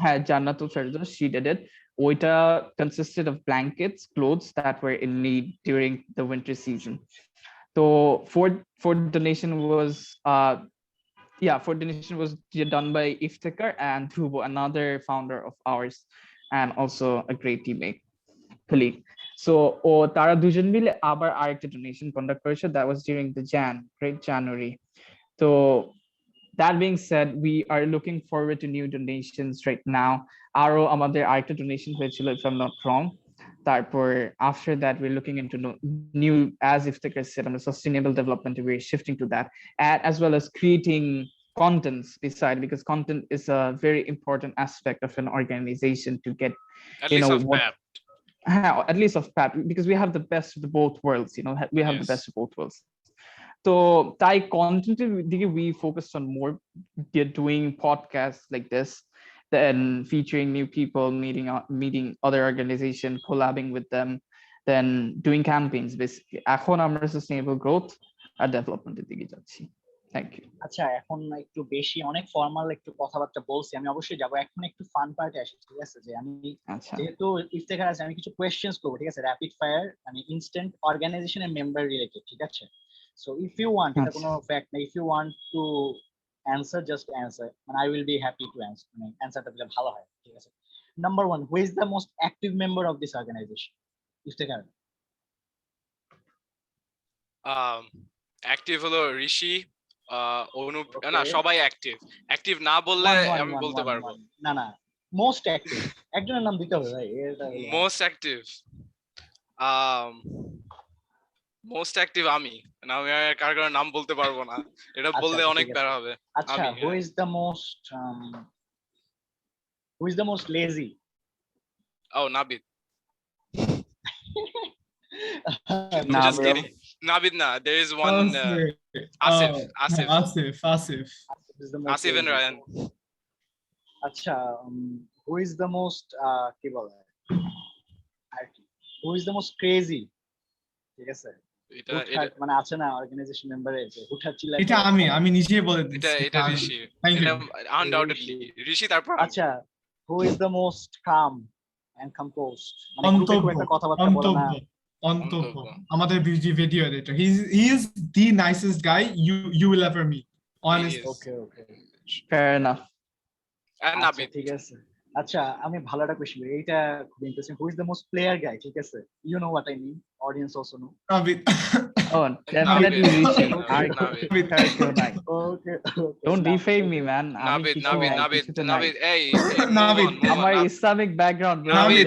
হ্যাঁ Jannatul Ferdous, she did it. ওইটা consisted of blankets, clothes that were in need during the winter season. So fourth donation was fourth donation was done by Iftikhar and Thakbo, another founder of ours and also a great teammate colleague. So tara dujon mile abar arekta donation conduct koreche, that was during the great January. So that being said, we are looking forward to new donations right now. Aro amader arekta donation hoyechilo if I'm not wrong. Tarpor after that we're looking into new, as Iftikhar said, on the sustainable development, we're shifting to that, and as well as creating contents beside, because content is a very important aspect of an organization to get at least of PAPT. At least of PAPT, because we have the best of the both worlds, we have the best of both worlds. So Thai content, we focused on more doing podcasts like this, then featuring new people, meeting other organizations, collabing with them, then doing campaigns. Basically, এখন আমরা sustainable growth আর development এর দিকে যাচ্ছি. Thank you. আচ্ছা, এখন একটু বেশি অনেক ফর্মাল একটু কথাবার্তা বলছি, আমি অবশ্যই যাবো। এখন একটু ফান পার্টে আসি, ঠিক আছে? যে আমি যেহেতু ইফতেখার আছে, আমি কিছু কোয়েশ্চেন্স করবো, ঠিক আছে? র্যাপিড ফায়ার, মানে ইনস্ট্যান্ট অর্গানাইজেশনের মেম্বার রিলেটেড, ঠিক আছে? সো ইফ ইউ ওয়ান্ট, এটা কোনো ফ্যাক্ট না, if you want to answer, just answer, মানে I will be happy to answer, মানে অ্যান্সারটা দিলে ভালো হয়, ঠিক আছে? Number 1, who is the most active member of this organization? Iftekhar. Active হলো ঋষি, অনুপ, না সবাই অ্যাক্টিভ না বললে আমি বলতে পারবো না। মোস্ট অ্যাক্টিভ একজনের নাম দিতে হবে ভাই। মোস্ট অ্যাক্টিভ আমি কার নাম বলতে পারবো না, এটা বললে অনেক প্যারা হবে। আচ্ছা, who is the most lazy? ও Nabid. Nabid, there is one Asif and Ryan. Acha, who is the most ki bole, who is the most crazy? ঠিক আছে, এটা মানে আছে না অর্গানাইজেশন মেম্বারে যে হুঠাচ্ছিল, এটা আমি নিজেই বলে দিচ্ছি, এটা ঋষি, এটা আনডাউটেডলি ঋষি। তারপর আচ্ছা, who is the most calm and composed? মানে গ্রুপে একটা কথাবার্তা বলে না। অন্তব্য, আমাদের video editor, he is the nicest guy you will ever meet, honestly. Okay, fair enough. And Nabid, ঠিক আছে। আচ্ছা, আমি ভালো একটা কোশ্চেন, এইটা খুব interesting. Who is the most player guy? ঠিক আছে, you know what I mean, audience also know. Nabid. Oh, definitely Rishi. Nabid. Okay. Don't defame me, man. Nabid, hey, Nabid. আমার ইসলামিক ব্যাকগ্রাউন্ড, Nabid.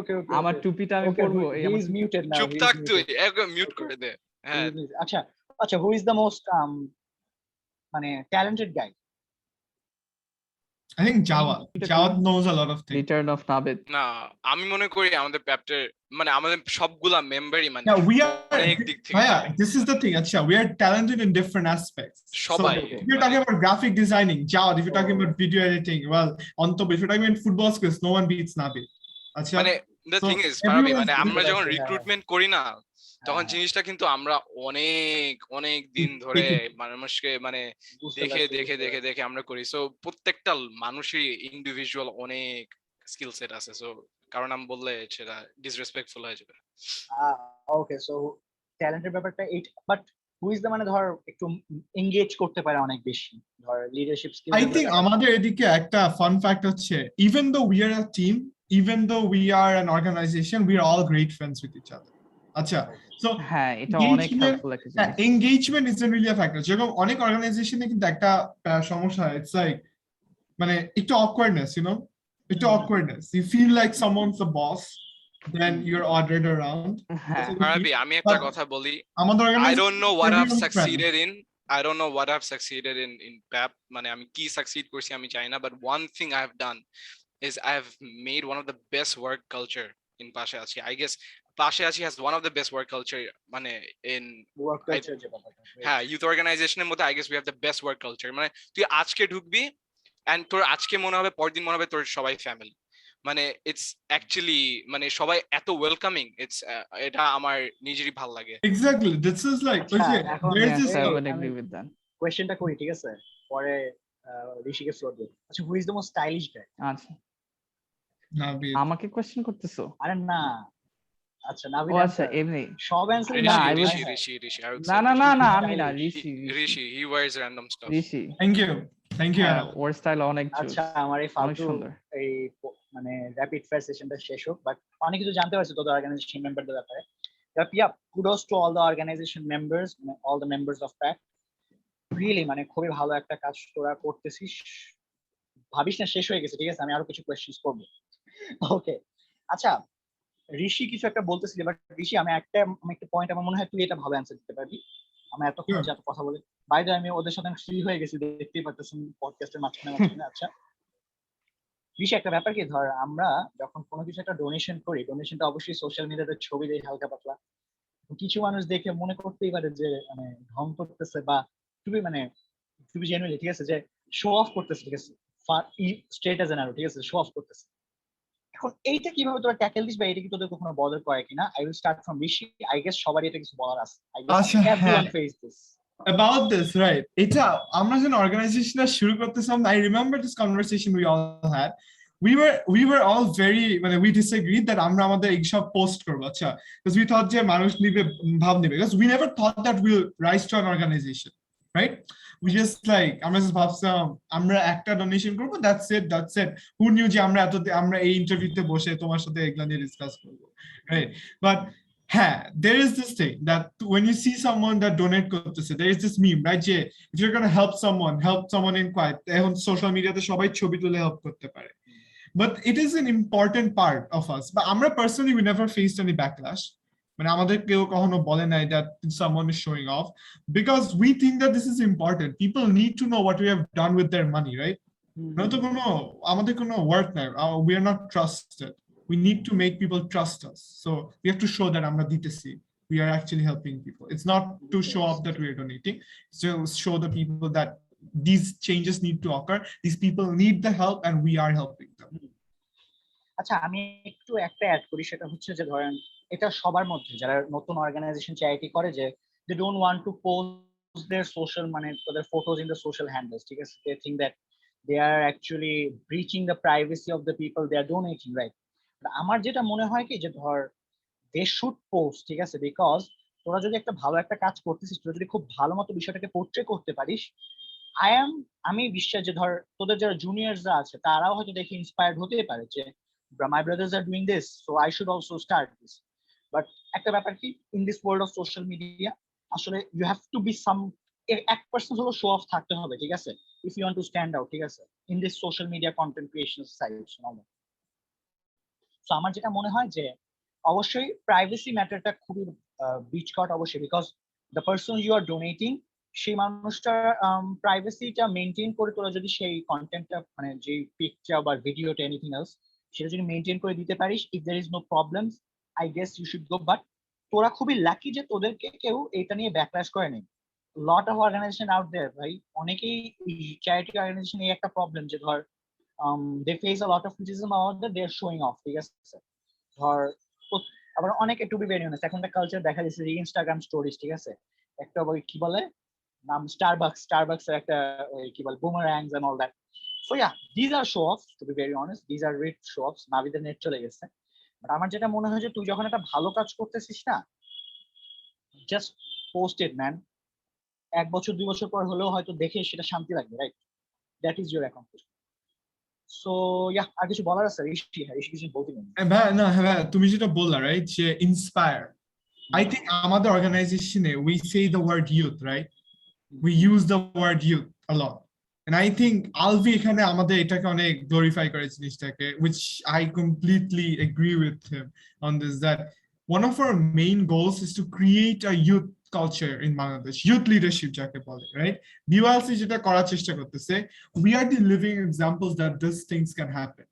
Okay. আমার টুপিটা আমি পরবো। He is muted now. চুপ থাক তুই, একদম মিউট করে দে। হ্যাঁ, আচ্ছা, who is the most মানে talented guy? I think Jawad knows a lot of things. Return of Nabid. না, আমি মনে করি আমাদের প্যাপ্টের মানে আমাদের সবগুলা মেম্বারই মানে we are অনেক দিক থেকে, this is the thing, acha, we are talented in different aspects. সবাই, if you're talking about graphic designing, Jawad. If you're talking about video editing, well, Antop. If you're talking about football skills, no one beats Nabid. Acha, মানে the thing is, মানে আমরা যখন recruitment করি না, তখন জিনিসটা কিন্তু আমরা অনেক দিন ধরে মানুষকে মানে দেখে আমরা করি। সো প্রত্যেকটা মানুষেরই ইন্ডিভিজুয়াল অনেক স্কিল সেট আছে। সো কারণ আমি বললে সেটা ডিসরেসপেক্টফুল হয়ে যাবে। ওকে, সো ট্যালেন্টের ব্যাপারটা eight, but who is the মানে ধর একটু এনগেজ করতে পারে অনেক বেশি, ধর লিডারশিপ স্কিল। I think আমাদের এদিকে একটা ফান ফ্যাক্ট হচ্ছে, even though we are a team, even though we are an organization, we are all great friends with each other. আচ্ছা, so হ্যাঁ, এটা অনেক হেল্পফুল একটা জিনিস। engagement isn't really a factor. যেরকম অনেক অর্গানাইজেশনে কিন্তু একটা সমস্যা, it's like মানে একটু awkwardness, একটু awkwardness. You feel like someone's the boss, then you're ordered around. আমি একটা কথা বলি, I don't know what I've succeeded in PAP, মানে আমি কি সাকসিড করছি আমি জানি না, but one thing I have done is I have made one of the best work culture in Pashe Achi. I guess Pashe Achi has one of the best work culture মানে in work culture যে ব্যাপারটা হ্যাঁ youth অর্গানাইজেশনের মধ্যে I guess we have the best work culture মানে তুই আজকে ঢুকবি and তোর আজকে মনে হবে পরদিন মনে হবে তোর সবাই ফ্যামিলি মানে ইটস অ্যাকচুয়ালি মানে সবাই এত ওয়েলকামিং ইটস এটা আমার নিজেরই ভালো লাগে Exactly. This is like, আচ্ছা, okay, এখন there's Yes, this. I এই would আমি agree with that. কোয়েশ্চেনটা করি, ঠিক আছে, পরে ঋষিকে ফ্লোর দিই। আচ্ছা, who is the most stylish guy? আচ্ছা, Nabid. আমাকে কোয়েশ্চেন করতেছো? আরে না, আচ্ছা নাবিদ ও আচ্ছা, answer। এমনি সব অ্যানসার না, না, I was- Rishi I would না say না না Rishi. না, Rishi আমি না, stylish. Rishi He wears random stuff. Rishi Thank you. হ্যাঁ, Anna. ওর স্টাইল অনেক জোস, আচ্ছা, আমার এই অনেক ফালতু সুন্দর। এই মানে র্যাপিড ফায়ার সেশনটা শেষ হোক, বাট অনেক কিছু জানতে পারছি তোদের অর্গানাইজেশন মেম্বারদের ব্যাপারে। Yeah, kudos to all the organization members, all the members of PAPT. Really মানে খুবই ভালো একটা কাজ তোরা করতেছিস, ভাবিস না শেষ হয়ে গেছে, ঠিক আছে, আমি আরো কিছু কোয়েশ্চেন্স করবো। ওকে, আচ্ছা ঋষি কিছু একটা বলতেছিলি, বাট ঋষি আমি একটা পয়েন্ট আমার মনে হয় তুই এটা ভালো অ্যান্সার দিতে পারবি। আমি এতক্ষণ Sure. যত কথা বলে বাইরে আমি ওদের সাথে ফ্রি হয়ে গেছি, দেখতেই পারতেছেন পডকাস্টের মাঝখানে। আচ্ছা ঋষি, একটা ব্যাপার কি, ধর আমরা যখন কোনো কিছু একটা ডোনেশন করি, ডোনেশনটা অবশ্যই সোশ্যাল মিডিয়াতে ছবি দেই হালকা পাতলা, কিছু মানুষ দেখে মনে করতেই পারে যে মানে ঢং করতেছে বা টুবি জেনুইনলি, ঠিক আছে, যে শো অফ করতেছে, ঠিক আছে, স্টেটাস এর, ঠিক আছে, শো অফ করতেছে। এখন এইটা কিভাবে তোরা ট্যাকেল দিস, বা এটা কি তোদের কখনো বদার করে কিনা? I will start from Rishi. I guess সবারই এটা কিছু বলার আছে। আই গেস আচ্ছা, এভরিওয়ান হ্যাঁ। Face this. About this, right? এটা আমরা যখন অর্গানাইজেশনটা শুরু করতেছিলাম, I remember this conversation we all had. We were all very মানে we disagreed that আমরা আমাদের এইসব পোস্ট করবো, আচ্ছা, because we thought যে মানুষ নিবে, ভাব নিবে, because we never thought that we'll rise to an organization, right? We just like আমরা just ভাবছিলাম আমরা একটা ডোনেশন করবো, that's it. Who knew যে আমরা এই ইন্টারভিউতে বসে তোমার সাথে এগুলা নিয়ে ডিসকাস করবো, right? But there is this thing that when you see someone that donate করতেছে, there is this meme, right? যে if you're going to help someone in quiet, এখন social media তে সবাই ছবি তুলে help করতে পারে, but it is an important part of us. But আমরা personally we never faced any backlash, মানে আমাদের কেউ কখনো বলে নাই that someone is showing off, because we think that this is important. People need to know what we have done with their money, right? নয়তো কোনো আমাদের কোনো worth নাই, we are not trusted. We need to make people trust us. So we have to show that আমরা দিতেছি, we are actually helping people. It's not to show off that we are donating, it's to show the people that these changes need to occur. These people need the help and we are helping them. আচ্ছা, আমি একটু একটা add করি, সেটা হচ্ছে যে ধরেন এটা সবার মধ্যে যারা নতুন অর্গানাইজেশন চ্যারিটি করে, যে they don't want to post their social মানে তাদের photos in the social handles, ঠিক আছে, they think that they are actually breaching the privacy of the people they are donating, right? আমার যেটা মনে হয় কি, যে ধর দে শুড পোস্ট, ঠিক আছে, বিকজ তোরা যদি একটা ভালো একটা কাজ করতেছিস, তোরা যদি খুব ভালো মতো বিষয়টাকে পোর্ট্রে করতে পারিস, আমি বিশ্বাস যে ধর তোদের যারা জুনিয়রসরা আছে তারাও হয়তো দেখে ইন্সপায়ার্ড হতে পারে যে my brothers are doing this, so I should also start this. But একটা ব্যাপার কি, in this world of social media আসলে you have to be some এক পার্সেন্ট হলো শো অফ থাকতে হবে, ঠিক আছে, if you want to stand out, ঠিক আছে, in this social media content creation sites. So আমার যেটা মনে হয় যে অবশ্যই প্রাইভেসি ম্যাটারটা খুবই বিচ কট অবশ্যই, because the person you are donating, সেই মানুষটার প্রাইভেসিটা মেনটেন করে তোরা যদি সেই কন্টেন্টটা মানে যে পিকচার বা ভিডিওটা এনিথিং এলস সেটা যদি মেনটেন করে দিতে পারিস, if there is no problems, I guess you should go. But তোরা খুবই লাকি যে তোদেরকে কেউ এটা নিয়ে ব্যাকল্যাশ করে নেই। Lot of organisation out there, ভাই, অনেকেই চ্যারিটি অর্গানাইজেশন এই একটা প্রবলেম যে ধর they face a lot of criticism about that they are showing off, ঠিক আছে, ধর আবার অনেকে টু বি ভেরি অনেস্ট এখন একটা কালচার দেখা যাচ্ছে যে ইনস্টাগ্রাম স্টোরিজ, ঠিক আছে, একটা ওই কি বলে নাম স্টারবাকস এর একটা কি বলে boomerangs and all that. So yeah, these are show offs, to be very honest. These are rich show offs. নাবিদের নেট চলে গেছে। বাট আমার যেটা মনে হয় যে তুই যখন একটা ভালো কাজ করতেছিস না, জাস্ট পোস্ট ইট ম্যান। 1 বছর 2 বছর পর হলেও হয়তো দেখে সেটা শান্তি লাগবে, right? That is your accomplishment. So yeah, আর কিছু বলার আছে ঋষি? হ্যাঁ, ঋষি কিছু বলতে নেই। হ্যাঁ, তুমি যেটা বললা, রাইট, যে ইন্সপায়ার, I think আমাদের অর্গানাইজেশনে we say the word youth, right? We use the word youth a lot. And I think Alvi এখানে আমাদের এটাকে অনেক glorify করে জিনিসটাকে, which I completely agree with him on this, that one of our main goals is to create a youth culture in Bangladesh, youth leadership যাকে বলে, right? BYLC যেটা করার চেষ্টা করতেছে, we are the living examples that these things can happen,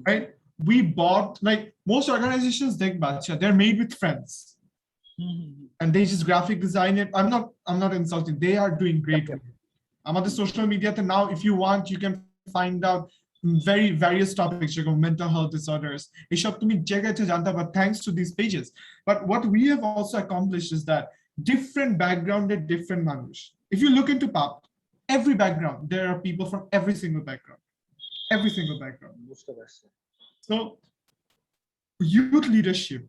right? we bought, like most organizations, they're made with friends. And they just graphic design it. I'm not insulting. They are doing great. Amader social media now, if you want, you can find out very various topics like mental health disorders. But thanks to these pages. But what we have also accomplished is that different backgrounded, different manush. If you look into PAPT, every background, there are people from every single background. Every single background. So youth leadership,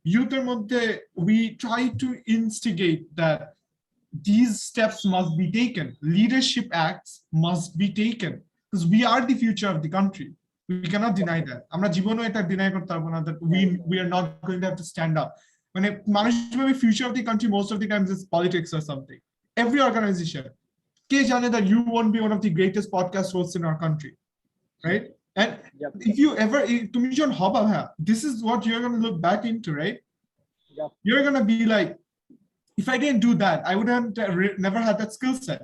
we try to instigate that these steps must be taken. Leadership acts must be taken because we are the future of the country. We cannot deny that. আমরা জীবনও এটা deny করতে পারবো না that we are not going to have to stand up. মানে মানুষ ভাবে future of the country most of the times is politics or something. Every organization, কে জানে that you won't be one of the greatest podcast hosts in our country, right? And if you ever, তুমি যখন হবা, this is what you're going to look back into, right? You're going to be like, if I didn't do that, I would have never had that skill set.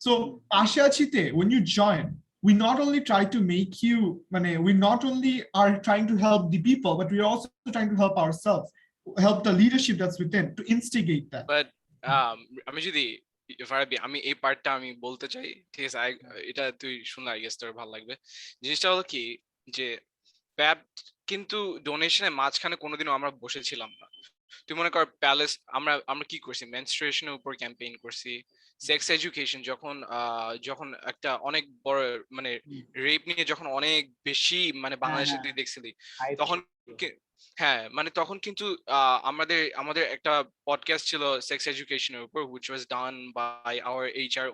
So, Pashe Achite, when you join, we not only try to make you, we not only are trying to help the people, but we are also trying to help ourselves, help the leadership that's within to instigate that. But আমি যদি আমি এই পার্টটা আমি বলতে চাই, ঠিক আছে? এটা তুই শুনলে আই গেস তোর ভালো লাগবে। জিনিসটা হলো কি যে প্যাপ্ট কিন্তু ডোনেশনের মাঝখানে কোনোদিনও আমরা বসেছিলাম না। তুই মনে কর প্যালেস, আমরা কি করছি, মেনস্ট্রুয়েশনের উপর ক্যাম্পেইন করছি, সেক্স এডুকেশন যখন একটা অনেক বড় রেপ নিয়ে যখন অনেক বেশি বাংলাদেশে তুই দেখছিলি তখন, হ্যাঁ তখন কিন্তু আমাদের একটা পডকাস্ট ছিল সেক্স এডুকেশনের উপর, which was done by our HR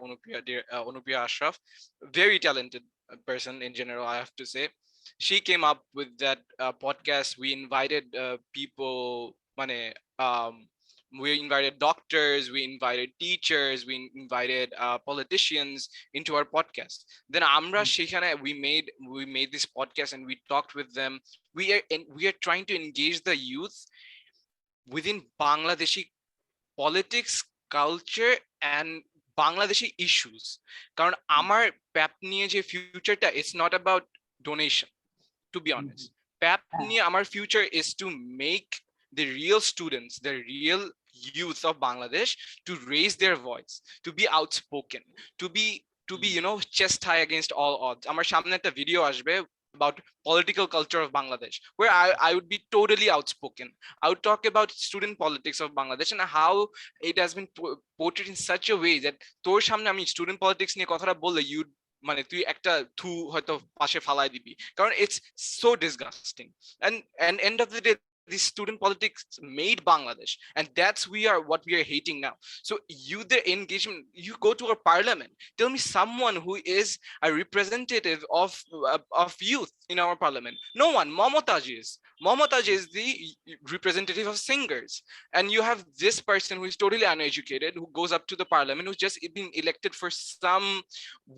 Anupriya Ashraf, very talented person in general, I have to say. She came up with that podcast. We invited people, we invited doctors, we invited teachers, we invited politicians into our podcast. Then amra shekhane we made this podcast and we talked with them. We are trying to engage the youth within Bangladeshi politics, culture and Bangladeshi issues. Karon amar PAPT niye je future ta, it's not about donation, to be honest. PAPT niye amar future is to make the real students, the real youth of Bangladesh to raise their voice, to be outspoken, to be chest high against all odds. Amar samne ekta video ashbe about political culture of Bangladesh, where I would be totally outspoken. I would talk about student politics of Bangladesh and how it has been portrayed in such a way that তোর সামনে আমি student politics নিয়ে কথাটা বললে তুই একটা থু হয়তো পাশে ফালাই দিবি, কারণ it's so disgusting. And end of the day, this student politics made Bangladesh, and that's what we are hating now. So their engagement, you go to our parliament, tell me someone who is a representative of youth in our parliament. No one. Momotaj is the representative of singers, and you have this person who is totally uneducated who goes up to the parliament, who's just been elected for some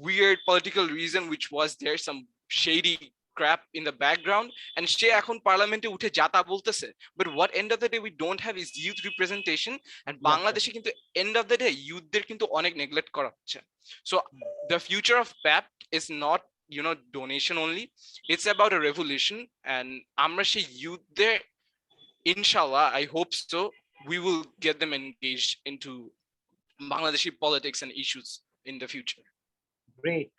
weird political reason, which was there some shady crap in the background, and she ekhon parliamente uthe jata bolteche. But what end of the day we don't have is youth representation, and Bangladeshe kintu end of the day youth der kintu onek neglect kora hocche. So the future of PAPT is not donation only, it's about a revolution, and amra she youth there, inshallah, I hope so, we will get them engaged into Bangladeshi politics and issues in the future. Great.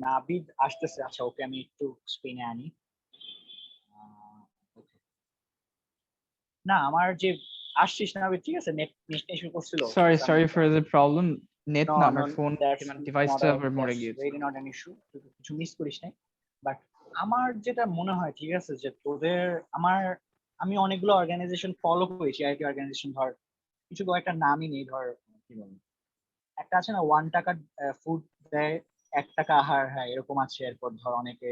Nabid আসতেছে, আচ্ছা ওকে আমি একটু স্ক্রিনে আনি। না আমার যে আসছিস নাবিদ, ঠিক আছে, নেট ইস্যু করছিল। Sorry for the problem. Net না, আমার ফোন ডিভাইসটা মরে গিয়েছে। Very not an issue, কিছু মিস করিস নাই। বাট আমার যেটা মনে হয়, ঠিক আছে, যে আমি অনেকগুলো অর্গানাইজেশন ফলো করেছি, আইটি অর্গানাইজেশন, ধর কিছু কয়েকটা নামই নেই, ধর কি বলবো, একটা আছে না 1 টাকা ফুড দেয়, 1 টাকা আহার, হ্যাঁ এরকম আছে। এরপর ধর অনেকে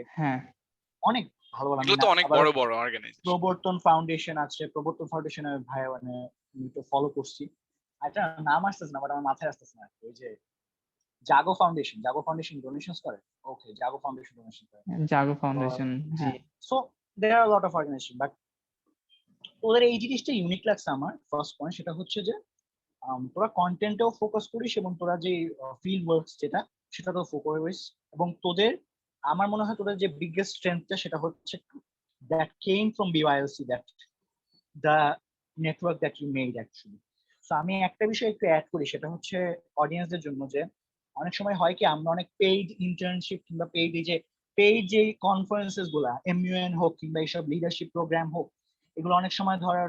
অনেক ভালো ভালো, এগুলো তো অনেক বড় বড় অর্গানাইজেশন। প্রবর্তন ফাউন্ডেশন আছে, প্রবর্তন ফাউন্ডেশনের ভাই আমি তো ফলো করছি, একটা নাম আসতেছে না, বাট আমার মাথায় আসতেছে না। ওই যে জাগো ফাউন্ডেশন ডোনেশনস করে। ওকে, জাগো ফাউন্ডেশন ডোনেশন করে, জাগো ফাউন্ডেশন, জি। So there are lot of organization, but ওদের এই জিনিসটা ইউনিক লাগছে আমার। ফার্স্ট পয়েন্ট সেটা হচ্ছে যে তোরা কন্টেন্টেও ফোকাস করিস, এবং তোরা যে ফিল্ড ওয়ার্কস যেটা সেটাতেও ফোকাস, এবং তোদের আমার মনে হয় তোদের যে বিগেস্ট স্ট্রেংথটা সেটা হচ্ছে that came from BYLC, that the network that you made actually. So আমি একটা বিষয় একটু অ্যাড করি, সেটা হচ্ছে অডিয়েন্সদের জন্য, যে অনেক সময় হয় কি আমরা অনেক পেইড ইন্টার্নশিপ কিংবা পেইড যে কনফারেন্সেস গুলা MUN হোক কিংবা এইসব লিডারশিপ প্রোগ্রাম হোক, এগুলো অনেক সময় ধরার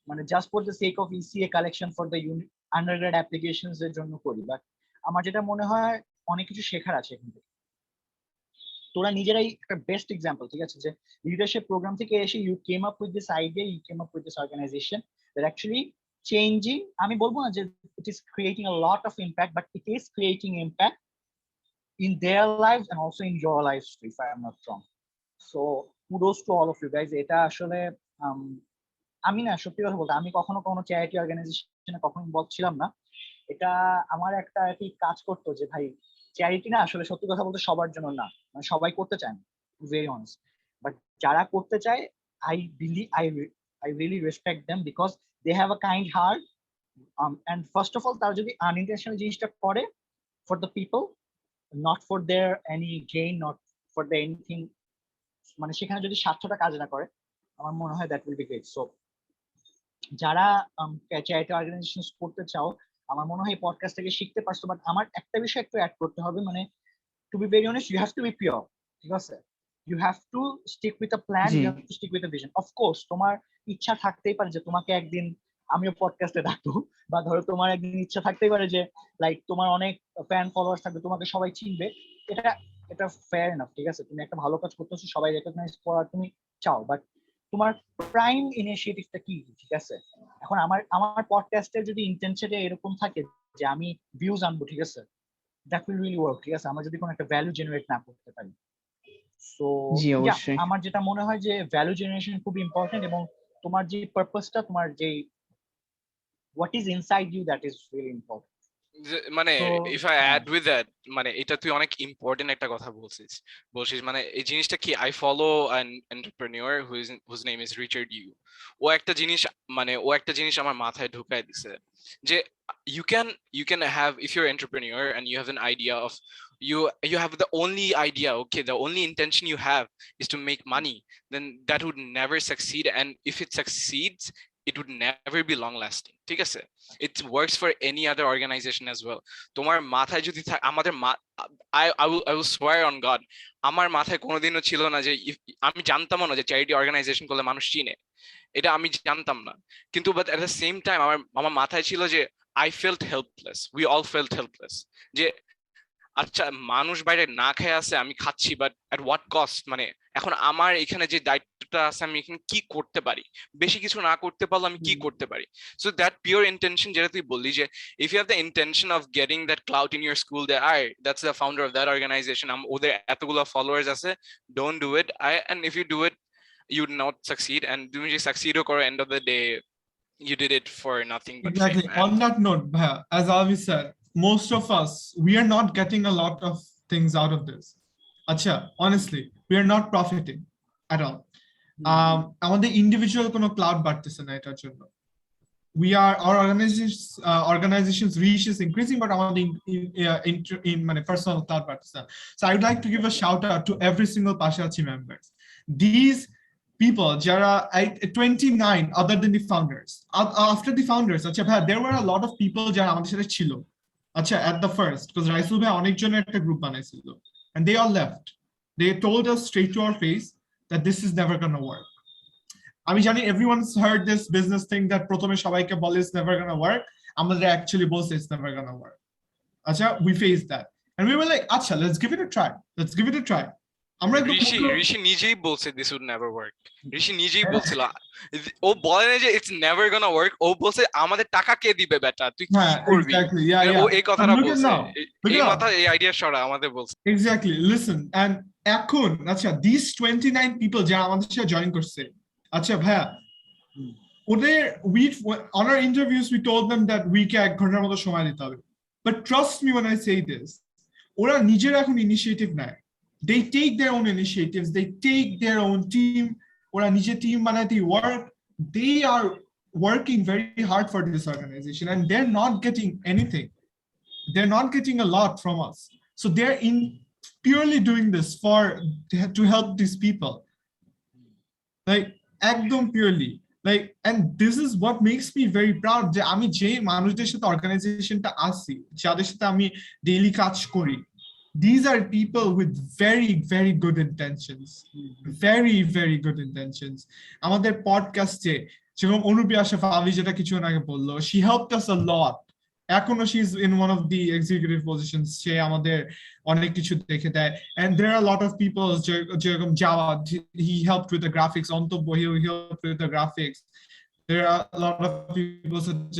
মানে just for the sake of ECA collection for the undergrad applications এর জন্য করি। বাট আমার যেটা মনে হয় অনেক কিছু শেখার আছে এখান থেকে। তোরা নিজেরাই একটা বেস্ট এক্সাম্পল, ঠিক আছে, যে লিডারশিপ প্রোগ্রাম থেকে এসে you came up with this idea, you came up with this organisation that actually changing, আমি বলবো না যে it is creating a lot of impact, but it is creating impact in their lives and also in your lives if I am not wrong. So kudos to all of you guys. এটা আসলে আমি না সত্যি কথা বলতে আমি কখনো কোনো চ্যারিটি অর্গানাইজেশনে কখনো ইনভলভ ছিলাম না। এটা আমার একটা কি কাজ করতো যে ভাই চ্যারিটি না আসলে সত্যি কথা বলতে সবার জন্য না, মানে সবাই করতে চায় না, ভেরি অনেস্ট। বাট যারা করতে চায় I really respect them because they have a kind heart, and first of all তারা যদি unintentional জিনিসটা করে for the people, not for their any gain, not for the anything, মানে সেখানে যদি স্বার্থটা কাজ না করে, আমার মনে হয় that will be great. So যারা চ্যারিটি অর্গানাইজেশন করতে চাও, আমার মনে হয় এই পডকাস্ট থেকে শিখতে পারছো। বাট আমার একটা বিষয় একটু অ্যাড করতে হবে, মানে to be very honest, you have to be pure, ঠিক আছে? You have to stick with a plan, you have to stick with a vision. Of course তোমার ইচ্ছা থাকতেই পারে যে তোমাকে একদিন আমিও পডকাস্টে ডাকবো, বা ধরো তোমার একদিন ইচ্ছা থাকতেই পারে যে লাইক তোমার অনেক ফ্যান ফলোয়ার্স থাকবে, তোমাকে সবাই চিনবে, এটা ফেয়ার এনাফ, ঠিক আছে? তুমি একটা ভালো কাজ করতেছো, সবাই রেকগনাইজ করার তুমি চাও, বাট তোমার প্রাইম ইনিশিয়েটিভটা কি, ঠিক আছে? এখন আমার পডকাস্টের যদি ইন্টেনশনটা এরকম থাকে যে আমি ভিউজ আনবো, ঠিক আছে, দ্যাট উইল রিয়েলি ওয়ার্ক, ঠিক আছে, আমরা যদি কোনো একটা ভ্যালু জেনারেট না করতে পারি। সো আমার যেটা মনে হয় যে ভ্যালু জেনারেশন খুব ইম্পর্টেন্ট, এবং তোমার যে পারপাসটা, তোমার যে what is inside you, that is really important. মানে if I add with that, মানে এটা তুই অনেক ইম্পর্টেন্ট একটা কথা বলছিস মানে এই জিনিসটা কি, I follow an entrepreneur whose name is Richard Yu. ও একটা জিনিস আমার মাথায় ঢুকায় দিছে যে you can have, if you're an entrepreneur and you have an idea of you have the only idea, okay, the only intention you have is to make money, then that would never succeed, and if it succeeds it would never be long lasting, ঠিক আছে? It works for any other organization as well. তোমার মাথায় যদি আমাদের I will swear on God, আমার মাথায় কোনোদিনও ছিল না যে আমি জানতাম না যে চ্যারিটি অর্গানাইজেশন করলে মানুষ চিনে, এটা আমি জানতাম না, কিন্তু but at the same time আমার মাথায় ছিল যে I felt helpless, we all felt helpless, যে আচ্ছা মানুষ বাইরে না খেয়ে আছে, আমি খাচ্ছি, বাট এট হোয়াট কস্ট? মানে এখন আমার এখানে যে দায়িত্বটা আছে, আমি এখানে কি করতে পারি, বেশি কিছু না করতে পারলে আমি কি করতে পারি? সো দ্যাট পিওর ইন্টেনশন, যেটা তুই বললি যে if you have the intention of getting that cloud in your school, that's the founder of that organisation, ওদের এতগুলো ফলোয়ার্স আছে, don't do it, and if you do it you would not succeed, and তুমি যে succeed করো, end of the day you did it for nothing but exactly fame. On that note, as Alvi said, most of us, we are not getting a lot of things out of this. Acha, honestly, we are not profiting at all. আমাদের individual কোনো cloud বাড়তেছে না এটার জন্য। Our organization's reach is increasing, but আমাদের in personal cloud বাড়তেছে না। So I would like to give a shout out to every single Pashe Achi members. These people, jara 29 other than the founders, after the founders, acha bhai, there were a lot of people jara amader sathe chilo, acha at the first, because Raisul bhai onek joner ekta group banaisilo, and they all left. They told us straight to our face that this is never going to work. আমি জানি everyone's heard this business thing that প্রথমে সবাইকে বলে it's never going to work, আমাদের actually বলছে it's never going to work. Acha, we faced that and we were like, acha, let's give it a try. ঋষি নিজেই বলছে this would never work. ঋষি নিজেই বলছিল, ও বলে না যে it's never gonna work, ও বলছে আমাদের টাকা কে দিবে বেটা, তুই কি করবি? ও এই কথাটা বলছে, এই কথা, এই আইডিয়া সরা আমাদের বলছে। Exactly, listen, and এখন আচ্ছা these 29 people যারা আমাদের সাথে জয়েন করছে, আচ্ছা ভাইয়া, ওদের on our interviews we told them that week 1 ঘন্টার মতো সময় দিতে হবে, but trust me when I say this, ওরা নিজেরা এখন ইনিশিয়েটিভ নেয়। They take their own initiatives, they take their own team, or a nije team banate work. They are working very hard for this organization and they're not getting anything. They're not getting a lot from us. So they're purely doing this to help these people. Like ekdom purely. Like, and this is what makes me very proud যে আমি যে মানুষদের সাথে অর্গানাইজেশনটা আছি, যাদের সাথে আমি daily কাজ করি, these are people with very very good intentions, very very good intentions. আমাদের পডকাস্টে যেরকম অনুপিয়াসা ভাবি যেটা কিছু আগে বললো, she helped us a lot. এখনো she is in one of the executive positions, সে আমাদের অনেক কিছু দেখে দেয়, and there are a lot of people যেরকম Java, he helped with the graphics, Ontobbo, he helped with the graphics. There are a lot of people such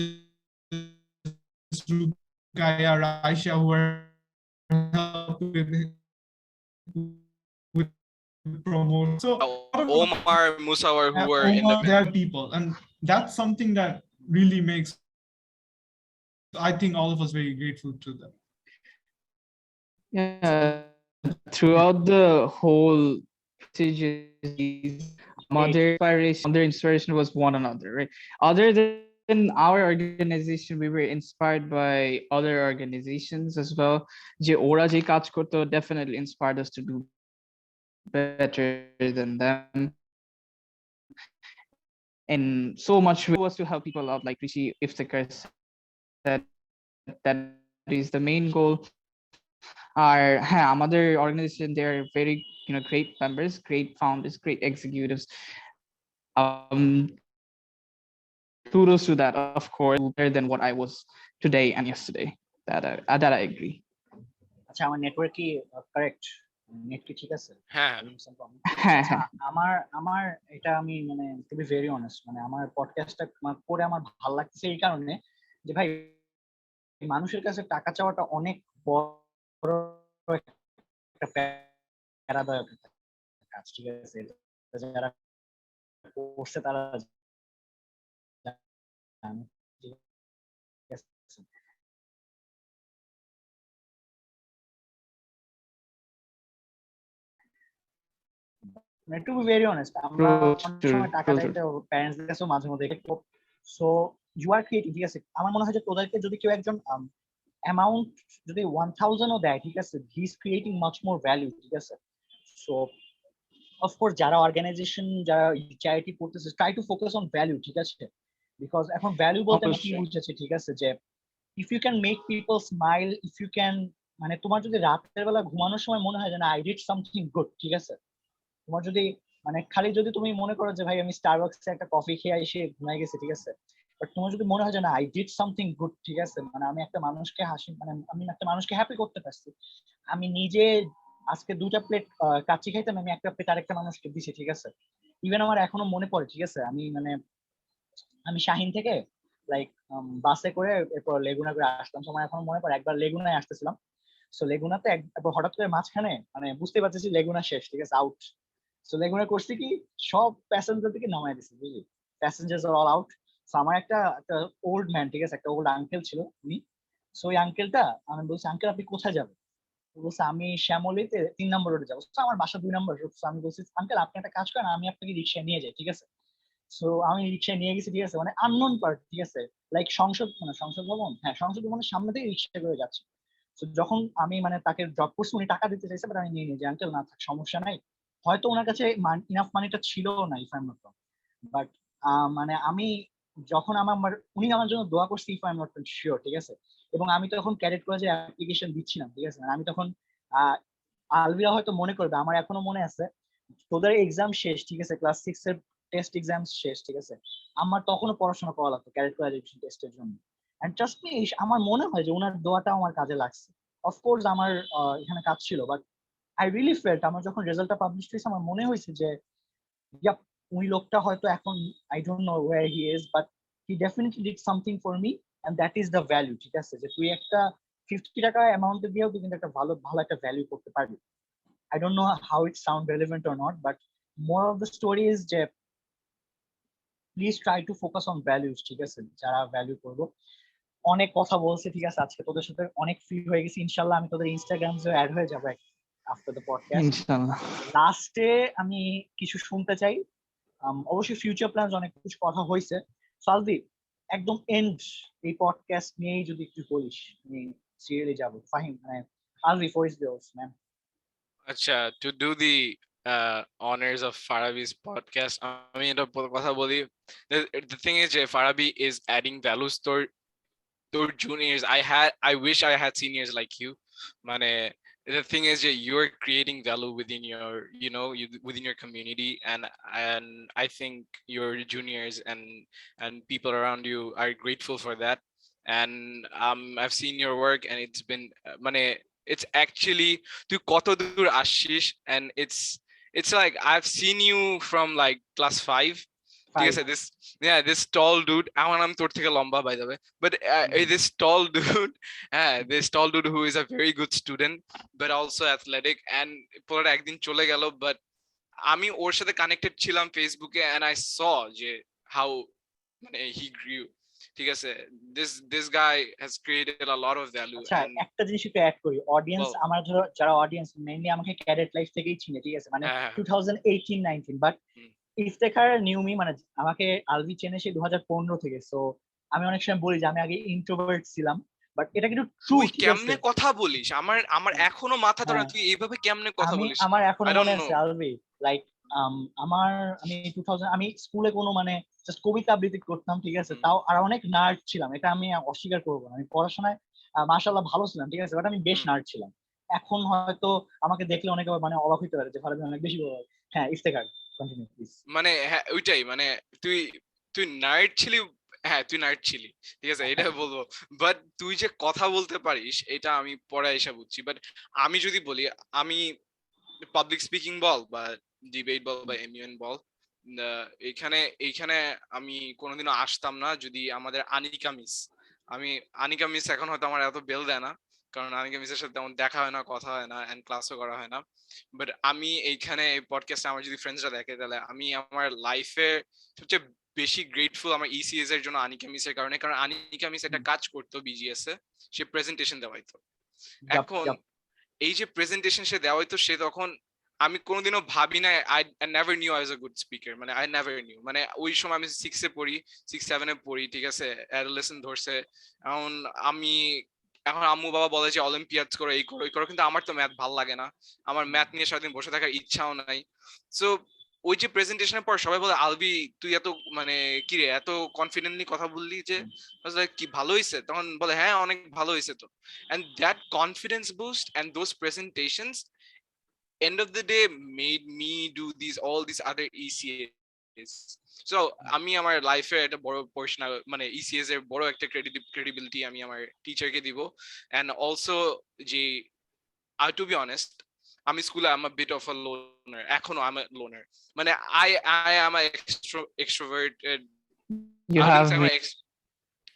as Rukaya, Raisha, who are helped with promote. So Omar, Musawar, who were in the there are people, and that's something that really makes, I think, all of us very grateful to them. Yeah, throughout the whole stages, their inspiration was one another, right? Other than our organization, we were inspired by other organizations as well. Je ora je kaj korto definitely inspired us to do better than them. And so much was to help people out, like Rishi Iftikhar said, that is the main goal. Our other organization, they're very great members, great founders, great executives. Kudos to that, of course, better than what I was today and yesterday. That I agree. আচ্ছা, আমার network কি correct? Net কি ঠিক আছে? হ্যাঁ আমার এটা আমি মানে টু বি ভেরি অনেস্ট, মানে আমার পডকাস্টটা করে আমার ভালো লাগছে এই কারণে যে ভাই মানুষের কাছে টাকা চাওয়াটা অনেক বড় একটা প্যারাদায়ক কাজ, ঠিক আছে? যারা করছে তারা জানে, ঠিক আছে? টু বি ভেরি অনেস্ট, আমরা অনেক সময় টাকা চাইতে প্যারেন্টসদের কাছেও মাঝে মধ্যে, সো ইউ আর ক্রিয়েটিভ, ঠিক আছে? আমার মনে হয় যে তোদেরকে যদি কেউ একজন অ্যামাউন্ট যদি 1000 ও দেয়, ঠিক আছে, he is creating much more value, ঠিক আছে? সো অফকোর্স যারা অর্গানাইজেশন, যারা চ্যারিটি করতেছে, try to focus on value, ঠিক আছে? বিকজ এখন ভ্যালু বলতে আমি কি বুঝেছি, ঠিক আছে, যে if you can make people smile, if you can, মানে তোমার যদি রাতের বেলা ঘুমানোর সময় মনে হয় যে না আই ডিড সামথিং গুড, ঠিক আছে, তোমার যদি মানে খালি যদি তুমি মনে করো যে ভাই আমি স্টারবাকসে একটা কফি খেয়ে এসে ঘুমাই গেছি, ঠিক আছে, বাট তোমার যদি মনে হয় যে না আই ডিড সামথিং গুড, ঠিক আছে, মানে আমি একটা মানুষকে হাসি, মানে আমি একটা মানুষকে হ্যাপি করতে পারছি, আমি নিজে আজকে 2টা প্লেট কাচ্চি খাইতাম, আমি একটা প্লেট আরেকটা মানুষকে দিছি, ঠিক আছে? ইভেন আমার এখনো মনে পড়ে, ঠিক আছে, আমি শাহিন থেকে লাইক বাসে করে এরপর লেগুনা করে আসলাম, সময় এখনো মনে পড়ে একবার লেগুনায় আসতেছিলাম, সো লেগুনাতে একবার হঠাৎ করে মাঝখানে মানে বুঝতে পারতেছি লেগুনা শেষ, ঠিক আছে, আউট। সো লেগুনা করছি কি সব প্যাসেঞ্জার থেকে নামাই দিছি, বুঝলি, প্যাসেঞ্জার্স আর অল আউট। সো আমার একটা ওল্ড ম্যান, ঠিক আছে, একটা ওল্ড আঙ্কেল ছিল উনি। সো ওই আঙ্কেলটা, আমি বলছি আঙ্কেল আপনি কোথায় যাবেন? বলছে আমি শ্যামলীতে 3 নম্বর রোডে যাবো। আমার বাসা 2 নম্বর রোড। আমি বলছি আঙ্কেল আপনি একটা কাজ করেন, আমি আপনাকে রিক্সায় নিয়ে যাই, ঠিক আছে? সো আমি রিক্সায় নিয়ে গেছি, ঠিক আছে, মানে আননোন পার্ট, ঠিক আছে, লাইক সংসদ ভবন, হ্যাঁ সংসদ ভবনের সামনে থেকে রিক্সা করে যাচ্ছি। তো যখন আমি মানে তাকে ড্রপ করছি, উনি টাকা দিতে চাইছে, বাট আমি নিয়ে নিই যে আঙ্কেল না থাক সমস্যা নাই, হয়তো ওনার কাছে ইনাফ মানিটা ছিল না, if I am not wrong, but মানে আমি যখন উনি আমার জন্য দোয়া করছি, if I am not sure, ঠিক আছে। এবং আমি তখন ক্যাডেট কলেজে অ্যাপ্লিকেশন দিচ্ছিলাম, ঠিক আছে, আমি তখন আলভিরা হয়তো মনে করবে, আমার এখনো মনে আছে, তোদের এক্সাম শেষ, ঠিক আছে, ক্লাস 6 এর টেস্ট এক্সাম শেষ, ঠিক আছে, আমার তখনও পড়াশোনা করা লাগতো ক্যাডেট কলেজ টেস্টের জন্য। এন্ড ট্রাস্ট মি, আমার মনে হয় যে ওনার দোয়াটা আমার কাজে লাগছে। অফকোর্স আমার এখানে কাজ ছিল, বাট আই রিয়েলি ফেল্ট, আমার যখন রেজাল্টটা পাবলিশ হয়েছে আমার মনে হয়েছে যে ইয়াপ, ওই লোকটা হয়তো এখন I don't know where he is, but he definitely did something for me, and that is the value, ঠিক আছে, যে তুই একটা 50 টাকা অ্যামাউন্টে দিয়েও তুই কিন্তু একটা ভালো একটা ভ্যালু করতে পারবি। I don't know how it sound relevant or not, but more of the story is যে please try to focus on values, ঠিক আছে, যারা ভ্যালু করবো। অনেক কথা বলছি, ঠিক আছে, আজকে তোদের সাথে অনেক ফ্রি হয়ে গেছি, ইনশাল্লাহ আমি তোদের ইনস্টাগ্রামে অ্যাড হয়ে যাবো আফটার দ্য পডকাস্ট। ইনশাআল্লাহ লাস্টে আমি কিছু শুনতে চাই, অবশ্যই ফিউচার প্ল্যানস অনেক কিছু কথা হয়েছে, সালদি একদম এন্ড এই পডকাস্ট নিয়েই যদি একটু বলিস, আমি সিরিয়ালি যাবো। ফাহিম, মানে আলভি ফর ইজ দেওস ma'am. Acha, to do the honors of Farabi's podcast, I mean, the thing is, Farabi is adding values to juniors. I wish I had seniors like you. Mane, the thing is, you're creating value within your, within your community, and I think your juniors and people around you are grateful for that. And I've seen your work, and it's been, mane, it's actually to koto dur ashish, and it's like I've seen you from like class 5. ঠিক আছে, this, yeah, this tall dude, আমার নাম তোর থেকে লম্বা by the way, but this tall dude, this tall dude who is a very good student but also athletic, and পুরো একদিন চলে গেল, but আমি ওর সাথে কানেক্টেড ছিলাম ফেসবুকে, and I saw যে how মানে he grew, ঠিক আছে, this guy has created a lot of value. আচ্ছা, and একটা জিনিস একটু অ্যাড করি, অডিয়েন্স Well, আমার যারা অডিয়েন্স মেইনলি আমাকে ক্যাডেট লাইফ থেকেই চিনে, ঠিক আছে, মানে 2018-19, বাট ইফতেখার নিউ মি, মানে আমাকে আলভি চেনে সে 2015 থেকে। সো আমি অনেক সময় বলি যে আমি আগে ইন্ট্রোভার্ট ছিলাম, বাট এটা কিন্তু ট্রু, তুই ঠিক আছে। কেমনে কথা বলিস, আমার এখনো মাথা ধরে, তুই এইভাবে কেমনে কথা বলিস, আমার এখনো I don't মনে know. আছে আলভি, লাইক আমি 2000 আমি স্কুলে কোনো মানে জাস্ট কবিতা আবৃত্তি করতাম, ঠিক আছে, তাও আর অনেক নার্ড ছিলাম, এটা আমি অস্বীকার করবো না। আমি পড়াশোনায় মাশাআল্লাহ ভালো ছিলাম, ঠিক আছে, বাট আমি বেশ নার্ড ছিলাম। এখন হয়তো আমাকে দেখলে অনেকে মানে অবাক হইতে পারে যে ফারাবি অনেক বেশি বড়। হ্যাঁ, ইফতেখার কন্টিনিউ প্লিজ। মানে হ্যাঁ, ওইটাই, মানে তুই তুই নার্ড ছিলি, হ্যাঁ তুই নার্ড ছিলি, ঠিক আছে, এটা বলবো, বাট তুই যে কথা বলতে পারিস এটা আমি পরে এসে বুঝছি। বাট আমি যদি বলি, আমি পাবলিক স্পিকিং বল বা ডিবেট বল বা এমইউএন বল, এইখানে এইখানে আমি কোনোদিনও আসতাম না যদি আমাদের আনিকা মিস এখন হয়তো আমার এত বেল দেয় না, কারণ আনিকা মিসের সাথে তেমন দেখা হয় না, কথা হয় না, এন্ড ক্লাসও করা হয় না। বাট আমি এইখানে এই পডকাস্টে আমার যদি ফ্রেন্ডসরা দেখে, তাহলে আমি আমার লাইফে সবচেয়ে বেশি গ্রেটফুল আমার ইসিএস এর জন্য আনিকা মিসের কারণে, কারণ আনিকা মিস একটা কাজ করতো বিজিএস এ, সে প্রেজেন্টেশন দেওয়াইতো। এখন এই যে প্রেজেন্টেশন সে দেওয়া হইতো, সে তখন, আমি কোনোদিনও ভাবি না, I never new I was a good speaker, মানে আই নেভার নিউ, মানে ওই সময় আমি 6-7 পড়ি, ঠিক আছে, অ্যাডোলেসেন্ট ধরছে। এখন আমি, এখন আম্মু বাবা বলে যে অলিম্পিয়াডস করো, এই করো, এই করো, কিন্তু আমার তো ম্যাথ ভাল লাগে না, আমার ম্যাথ নিয়ে সারাদিন বসে থাকার ইচ্ছাও নাই। সো ওই যে প্রেজেন্টেশনের পর সবাই বলে, আলবি তুই এত মানে কি রে, এত কনফিডেন্টলি কথা বললি যে, কি ভালো হয়েছে, তখন বলে হ্যাঁ অনেক ভালো হয়েছে তো। And that confidence boost and those presentations end of the day made me do all these other ECAs. So আমি আমার লাইফে একটা বড় পোর্শন, মানে ইসিএস এর বড় একটা ক্রেডিবিলিটি আমি আমার টিচারকে দিব। And also যে, to be honest, আমি স্কুলে I'm a bit of a loner, এখনো I'm a loner, মানে I am a extroverted, You have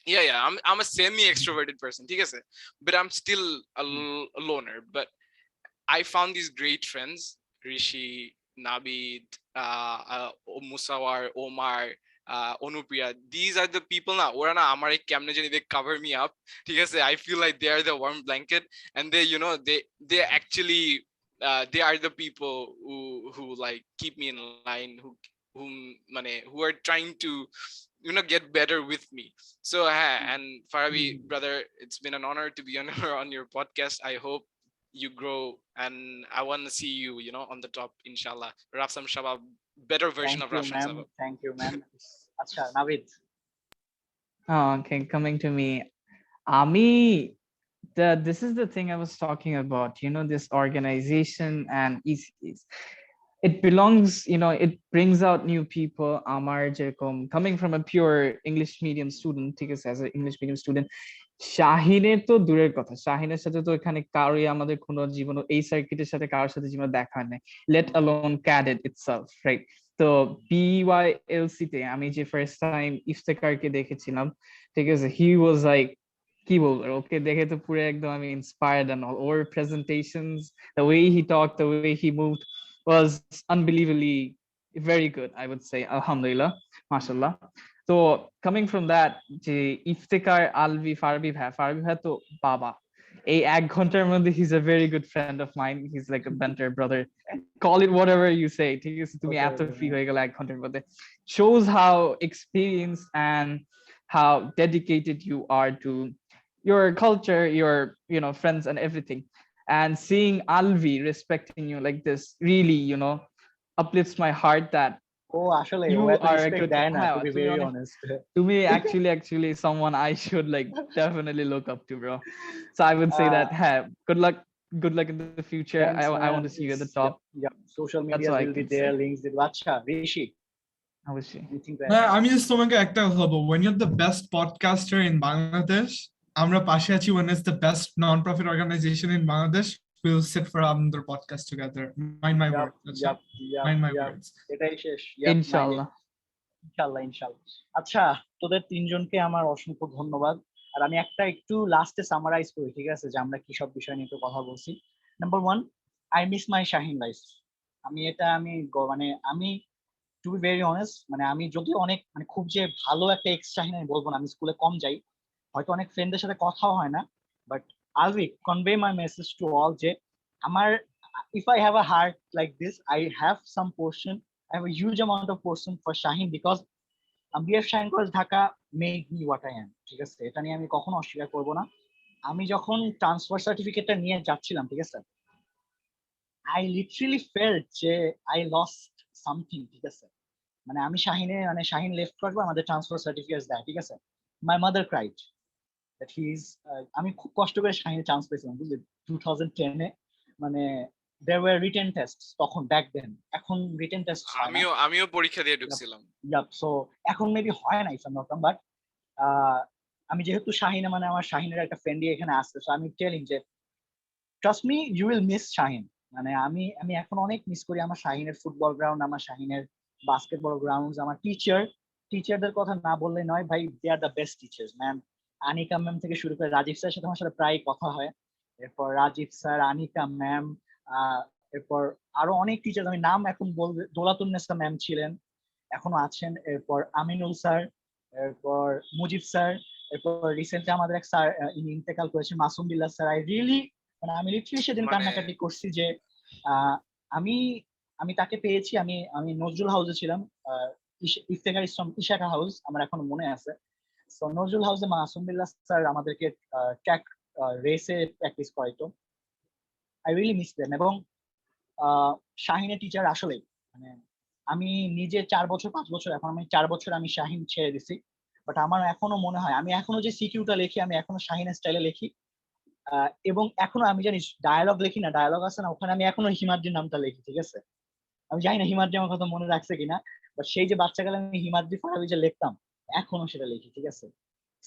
yeah, I'm a semi extroverted person, ঠিক আছে, but I'm still a loner. But I found these great friends, Rishi, Nabid, Musawar, Omar, Onupriya. These are the people now. Ora na amar kemne jani they cover me up. ঠিক আছে, I feel like they are the warm blanket, and they, they actually, they are the people who like keep me in line, who are trying to get better with me. So and Farabi brother, it's been an honor to be on your podcast. I hope you grow, and I want to see you on the top, inshallah. Rafsam Shabab, better version of Rafsam Shabab. Thank you ma'am. আচ্ছা Nabid. okay, coming to me, Ami, this is the thing I was talking about, this organization and ECs. It belongs, it brings out new people. Amar jerokom, coming from a pure English medium student, as an English medium student, শাহিনের তো দূরের কথা, শাহিনের সাথে তো এখানে কারোই আমাদের কোনো জীবন, এই সার্কিটের সাথে কারোর সাথে জীবনে দেখা হয় নাই, let alone cadet itself, right? তো BYLC তে আমি যে ফার্স্ট টাইম ইফতেখারকে দেখেছিলাম, ঠিক আছে, হি ওয়াজ লাইক, কি বলবো, ওকে দেখে তো পুরো একদম আমি ইন্সপায়ার্ড, এন্ড অল ওর presentations, the way he talk, the way he moved was unbelievably very good, I would say. Alhamdulillah, mashallah. So coming from that, যে ইফতেখার, আলভি, ফারাবি ভাই তো বাবা, এই 1 ঘন্টার মধ্যে he's a very good friend of mine. He's like a mentor, brother, call it whatever you say, ঠিক আছে, তুমি এত ফ্রি হয়ে গেলে 1 ঘন্টার মধ্যে, shows how experienced and how dedicated you are to your culture, your friends and everything. and seeing Alvi respecting you like this really, uplifts my heart that ও আসলে ও you এত are a রেসপেক্ট good, দেয় না, to be to be very honest, honest. to me actually someone I should like definitely look up to, bro. So I would say that, hey, good luck in the future. I want to see you at the top. Social That's media all I will be can there, say. Links দিব। আচ্ছা ঋষি, Obviously. Anything to হ্যাঁ, আমি just তোমাকে একটা বলবো, when you're the best podcaster in Bangladesh, আমরা পাশে আছি, when it's the best non-profit organization in Bangladesh, we'll sit for another podcast together. Mind my words. Mind my words. এটাই শেষ। Inshallah. ইনশাল্লাহ ইনশাল্লাহ। আচ্ছা, তোদের তিনজনকে আমার অসংখ্য ধন্যবাদ। আর আমি একটা একটু লাস্টে সামারাইজ করি, ঠিক আছে, যে আমরা কি সব বিষয় নিয়ে একটু কথা বলছি। Number 1, I miss my Shahin life. আমি টু বি ভেরি অনেস্ট, আমি যদি অনেক খুব যে ভালো একটা এক্স শাহিন আমি বলবো না, আমি স্কুলে কম যাই, হয়তো অনেক ফ্রেন্ডদের সাথে কথাও হয় না, but I will convey my message to all যে আমার, if I have a heart like this, I have some portion, I have a huge amount of portion for Shaheen, because BF Shaheen College Dhaka made me what I am, ঠিক আছে, এটা নিয়ে আমি কখনো অস্বীকার করবো না। আমি যখন ট্রান্সফার সার্টিফিকেটটা নিয়ে যাচ্ছিলাম, ঠিক আছে, I literally felt যে I lost something, ঠিক আছে, আমি শাহিন লেফট করবো, আমাদের ট্রান্সফার সার্টিফিকেট দেয়, ঠিক আছে, my mother cried that he is, আমি খুব কষ্ট করে শাহিনে চান্স পেয়েছিলাম, বুঝলি, 2010-এ, there were written tests তখন, back then, এখন written tests হয় না। আমিও পরীক্ষা দিয়ে ঢুকছিলাম। সো এখন মেবি হয় না, if I am not wrong, but আমি যেহেতু শাহিন, আমার শাহিনের একটা ফ্রেন্ডই এখানে আসছে, সো আমি টেলিং যে trust me, you will miss Shahin. আমি এখন অনেক মিস করি আমার শাহিনের ফুটবল গ্রাউন্ড, আমার শাহিনের বাস্কেটবল গ্রাউন্ড, আমার টিচারদের কথা না বললে নয় ভাই, they are the best teachers, ma'am. Anika ma'am থেকে শুরু করে রাজীব স্যারের সাথে আমার সাথে প্রায় কথা হয়, এরপর রাজীব স্যার, আনিকা ম্যাম, এরপর আরো অনেক টিচার, আমি নাম এখন বলবো, দৌলাতুন্নেসা ম্যাম ছিলেন, এখনো আছেন, এরপর আমিনুল স্যার, এরপর মুজিব স্যার, এরপর রিসেন্টলি আমাদের এক স্যার ইন্তেকাল করেছেন, Masum Billah sir. I really আমি লিটারালি সেদিন কান্নাকাটি করছি যে আমি আমি তাকে পেয়েছি, আমি নজরুল হাউসে ছিলাম, ইফতেখার ইসলাম ইশাকা হাউস, আমার এখনো মনে আছে। সো নজরুল হাউসে মাসুম বিল্লাহ স্যার আমাদেরকে ট্র্যাক রেসে প্র্যাকটিস করাইতো। I really miss them. এবং শাহিনের টিচার আসলে আমি নিজে 4 বছর 5 বছর, এখন আমি 4 বছর আমি শাহিন ছেড়ে দিছি, বাট আমার এখনো মনে হয়, আমি এখনো যে সিকিউটা লিখি, আমি এখনো শাহিনের স্টাইলে লিখি, এবং এখনো আমি জানি ডায়ালগ লিখি না, ডায়ালগ আছে না, ওখানে আমি এখনো হিমাদ্রির নামটা লিখি, ঠিক আছে। আমি জানি না হিমাদ্রি আমার কথা মনে রাখছে কিনা, বাট সেই যে বাচ্চাকালে আমি হিমাদ্রি ফারাবি যে লিখতাম, এখনো সেটা লিখি, ঠিক আছে।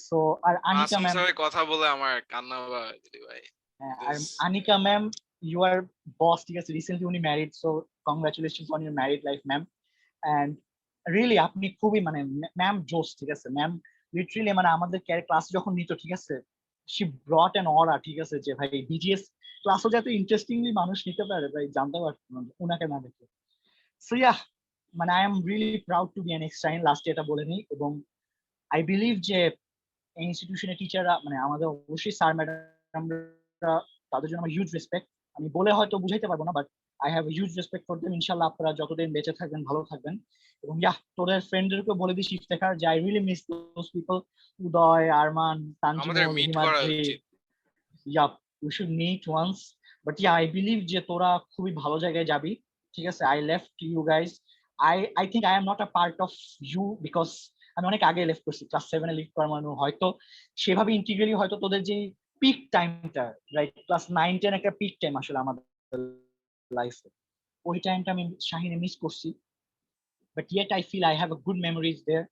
সো আর আনিকা ম্যাম, কথা বলে আমার কান্না ভাই। আর Anika ma'am, you are boss, ঠিক আছে, রিসেন্টলি উনি married, so congratulations on your married life ma'am. And really আপনি খুবই ম্যাম জোস, ঠিক আছে, ম্যাম লিটারালি আমাদের ক্লাস যখন নিত, ঠিক আছে, she brought an aura, ঠিক আছে, যে ভাই বিজিএস ক্লাসও যাতে ইন্টারেস্টিংলি মানুষ নিতে পারে, ভাই জানতে পারতাম উনাকে না দেখে। So yeah, I am really proud to be an এক্সটাইন, লাস্টে এটা বলে নিই। এবং আই বিলিভ যে ইনস্টিটিউশনের টিচাররা, আমাদের অবশ্যই স্যার ম্যাডামরা, তাদের জন্য আমার হিউজ রেসপেক্ট, আমি বলে হয়তো বুঝাইতে পারবো না, but I have huge respect for them. ইনশাল্লাহ আপনারা যতদিন বেঁচে থাকবেন ভালো থাকবেন। এবং ইয়া, তোদের ফ্রেন্ডদেরকে বলে দিস ইফতেখার যে I really miss those people, Uday, Arman, Tanjimul, Himadri. Yeah, we should meet once. But yeah, I believe যে তোরা খুবই ভালো জায়গায় যাবি, ঠিক আছে। I left you guys, I think I am not a part of you, because আমি অনেক আগে লেফট করছি, ক্লাস 7-এ লিভ করার হয়তো সেভাবে ইন্টিগ্রালি হয়তো তোদের যে পিক টাইমটা, রাইট, ক্লাস 9-10 একটা পিক টাইম আসলে আমাদের লাইফে, ওই টাইমটা আমি শাহিনে মিস করছি, but yet I feel I have a good memories there.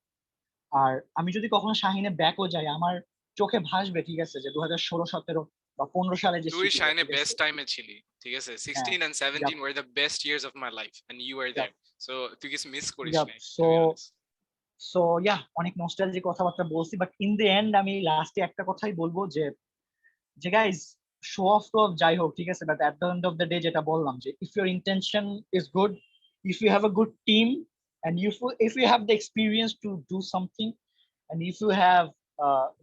আর আমি যদি কখনো শাহিনে ব্যাকও যাই, আমার চোখে ভাসবে, ঠিক আছে, যে 2016, 17 বা 15 সালে যে তুই শাহিনে বেস্ট টাইমে ছিলি, ঠিক আছে, 16 and 17 were the best years of my life and you were there, so তুই কিছু মিস করিস না। সো ইয়া, অনেক নস্টালজিক কথাবার্তা বলছি, বাট ইন দ্য এন্ড আমি লাস্টে একটা কথাই বলবো যে গাইজ, শো অফ যাই হোক, ঠিক আছে, but at the end of the day যেটা বললাম, যে if your intention is good, if you have a good team, and if you have the experience to do something, and if you have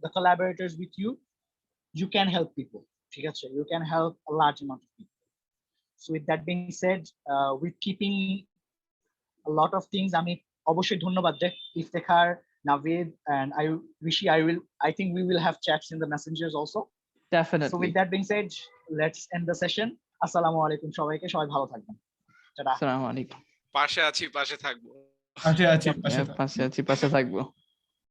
the collaborators with you, you can help people, ঠিক আছে, you can help a large amount of people. So with that being said, with keeping a lot of things, আমি অবশ্যই ধন্যবাদ দেখ Iftekhar, Nabid, and Rishi. I think we will have chats in the messengers also. Definitely. So with that being said, let's and the session. আসসালামু আলাইকুম সবাইকে, সবাই ভালো থাকবেন। টাটা। আসসালামু আলাইকুম। পাশে আছি, পাশে থাকবো। পাশে আছি, পাশে আছি, পাশে থাকবো।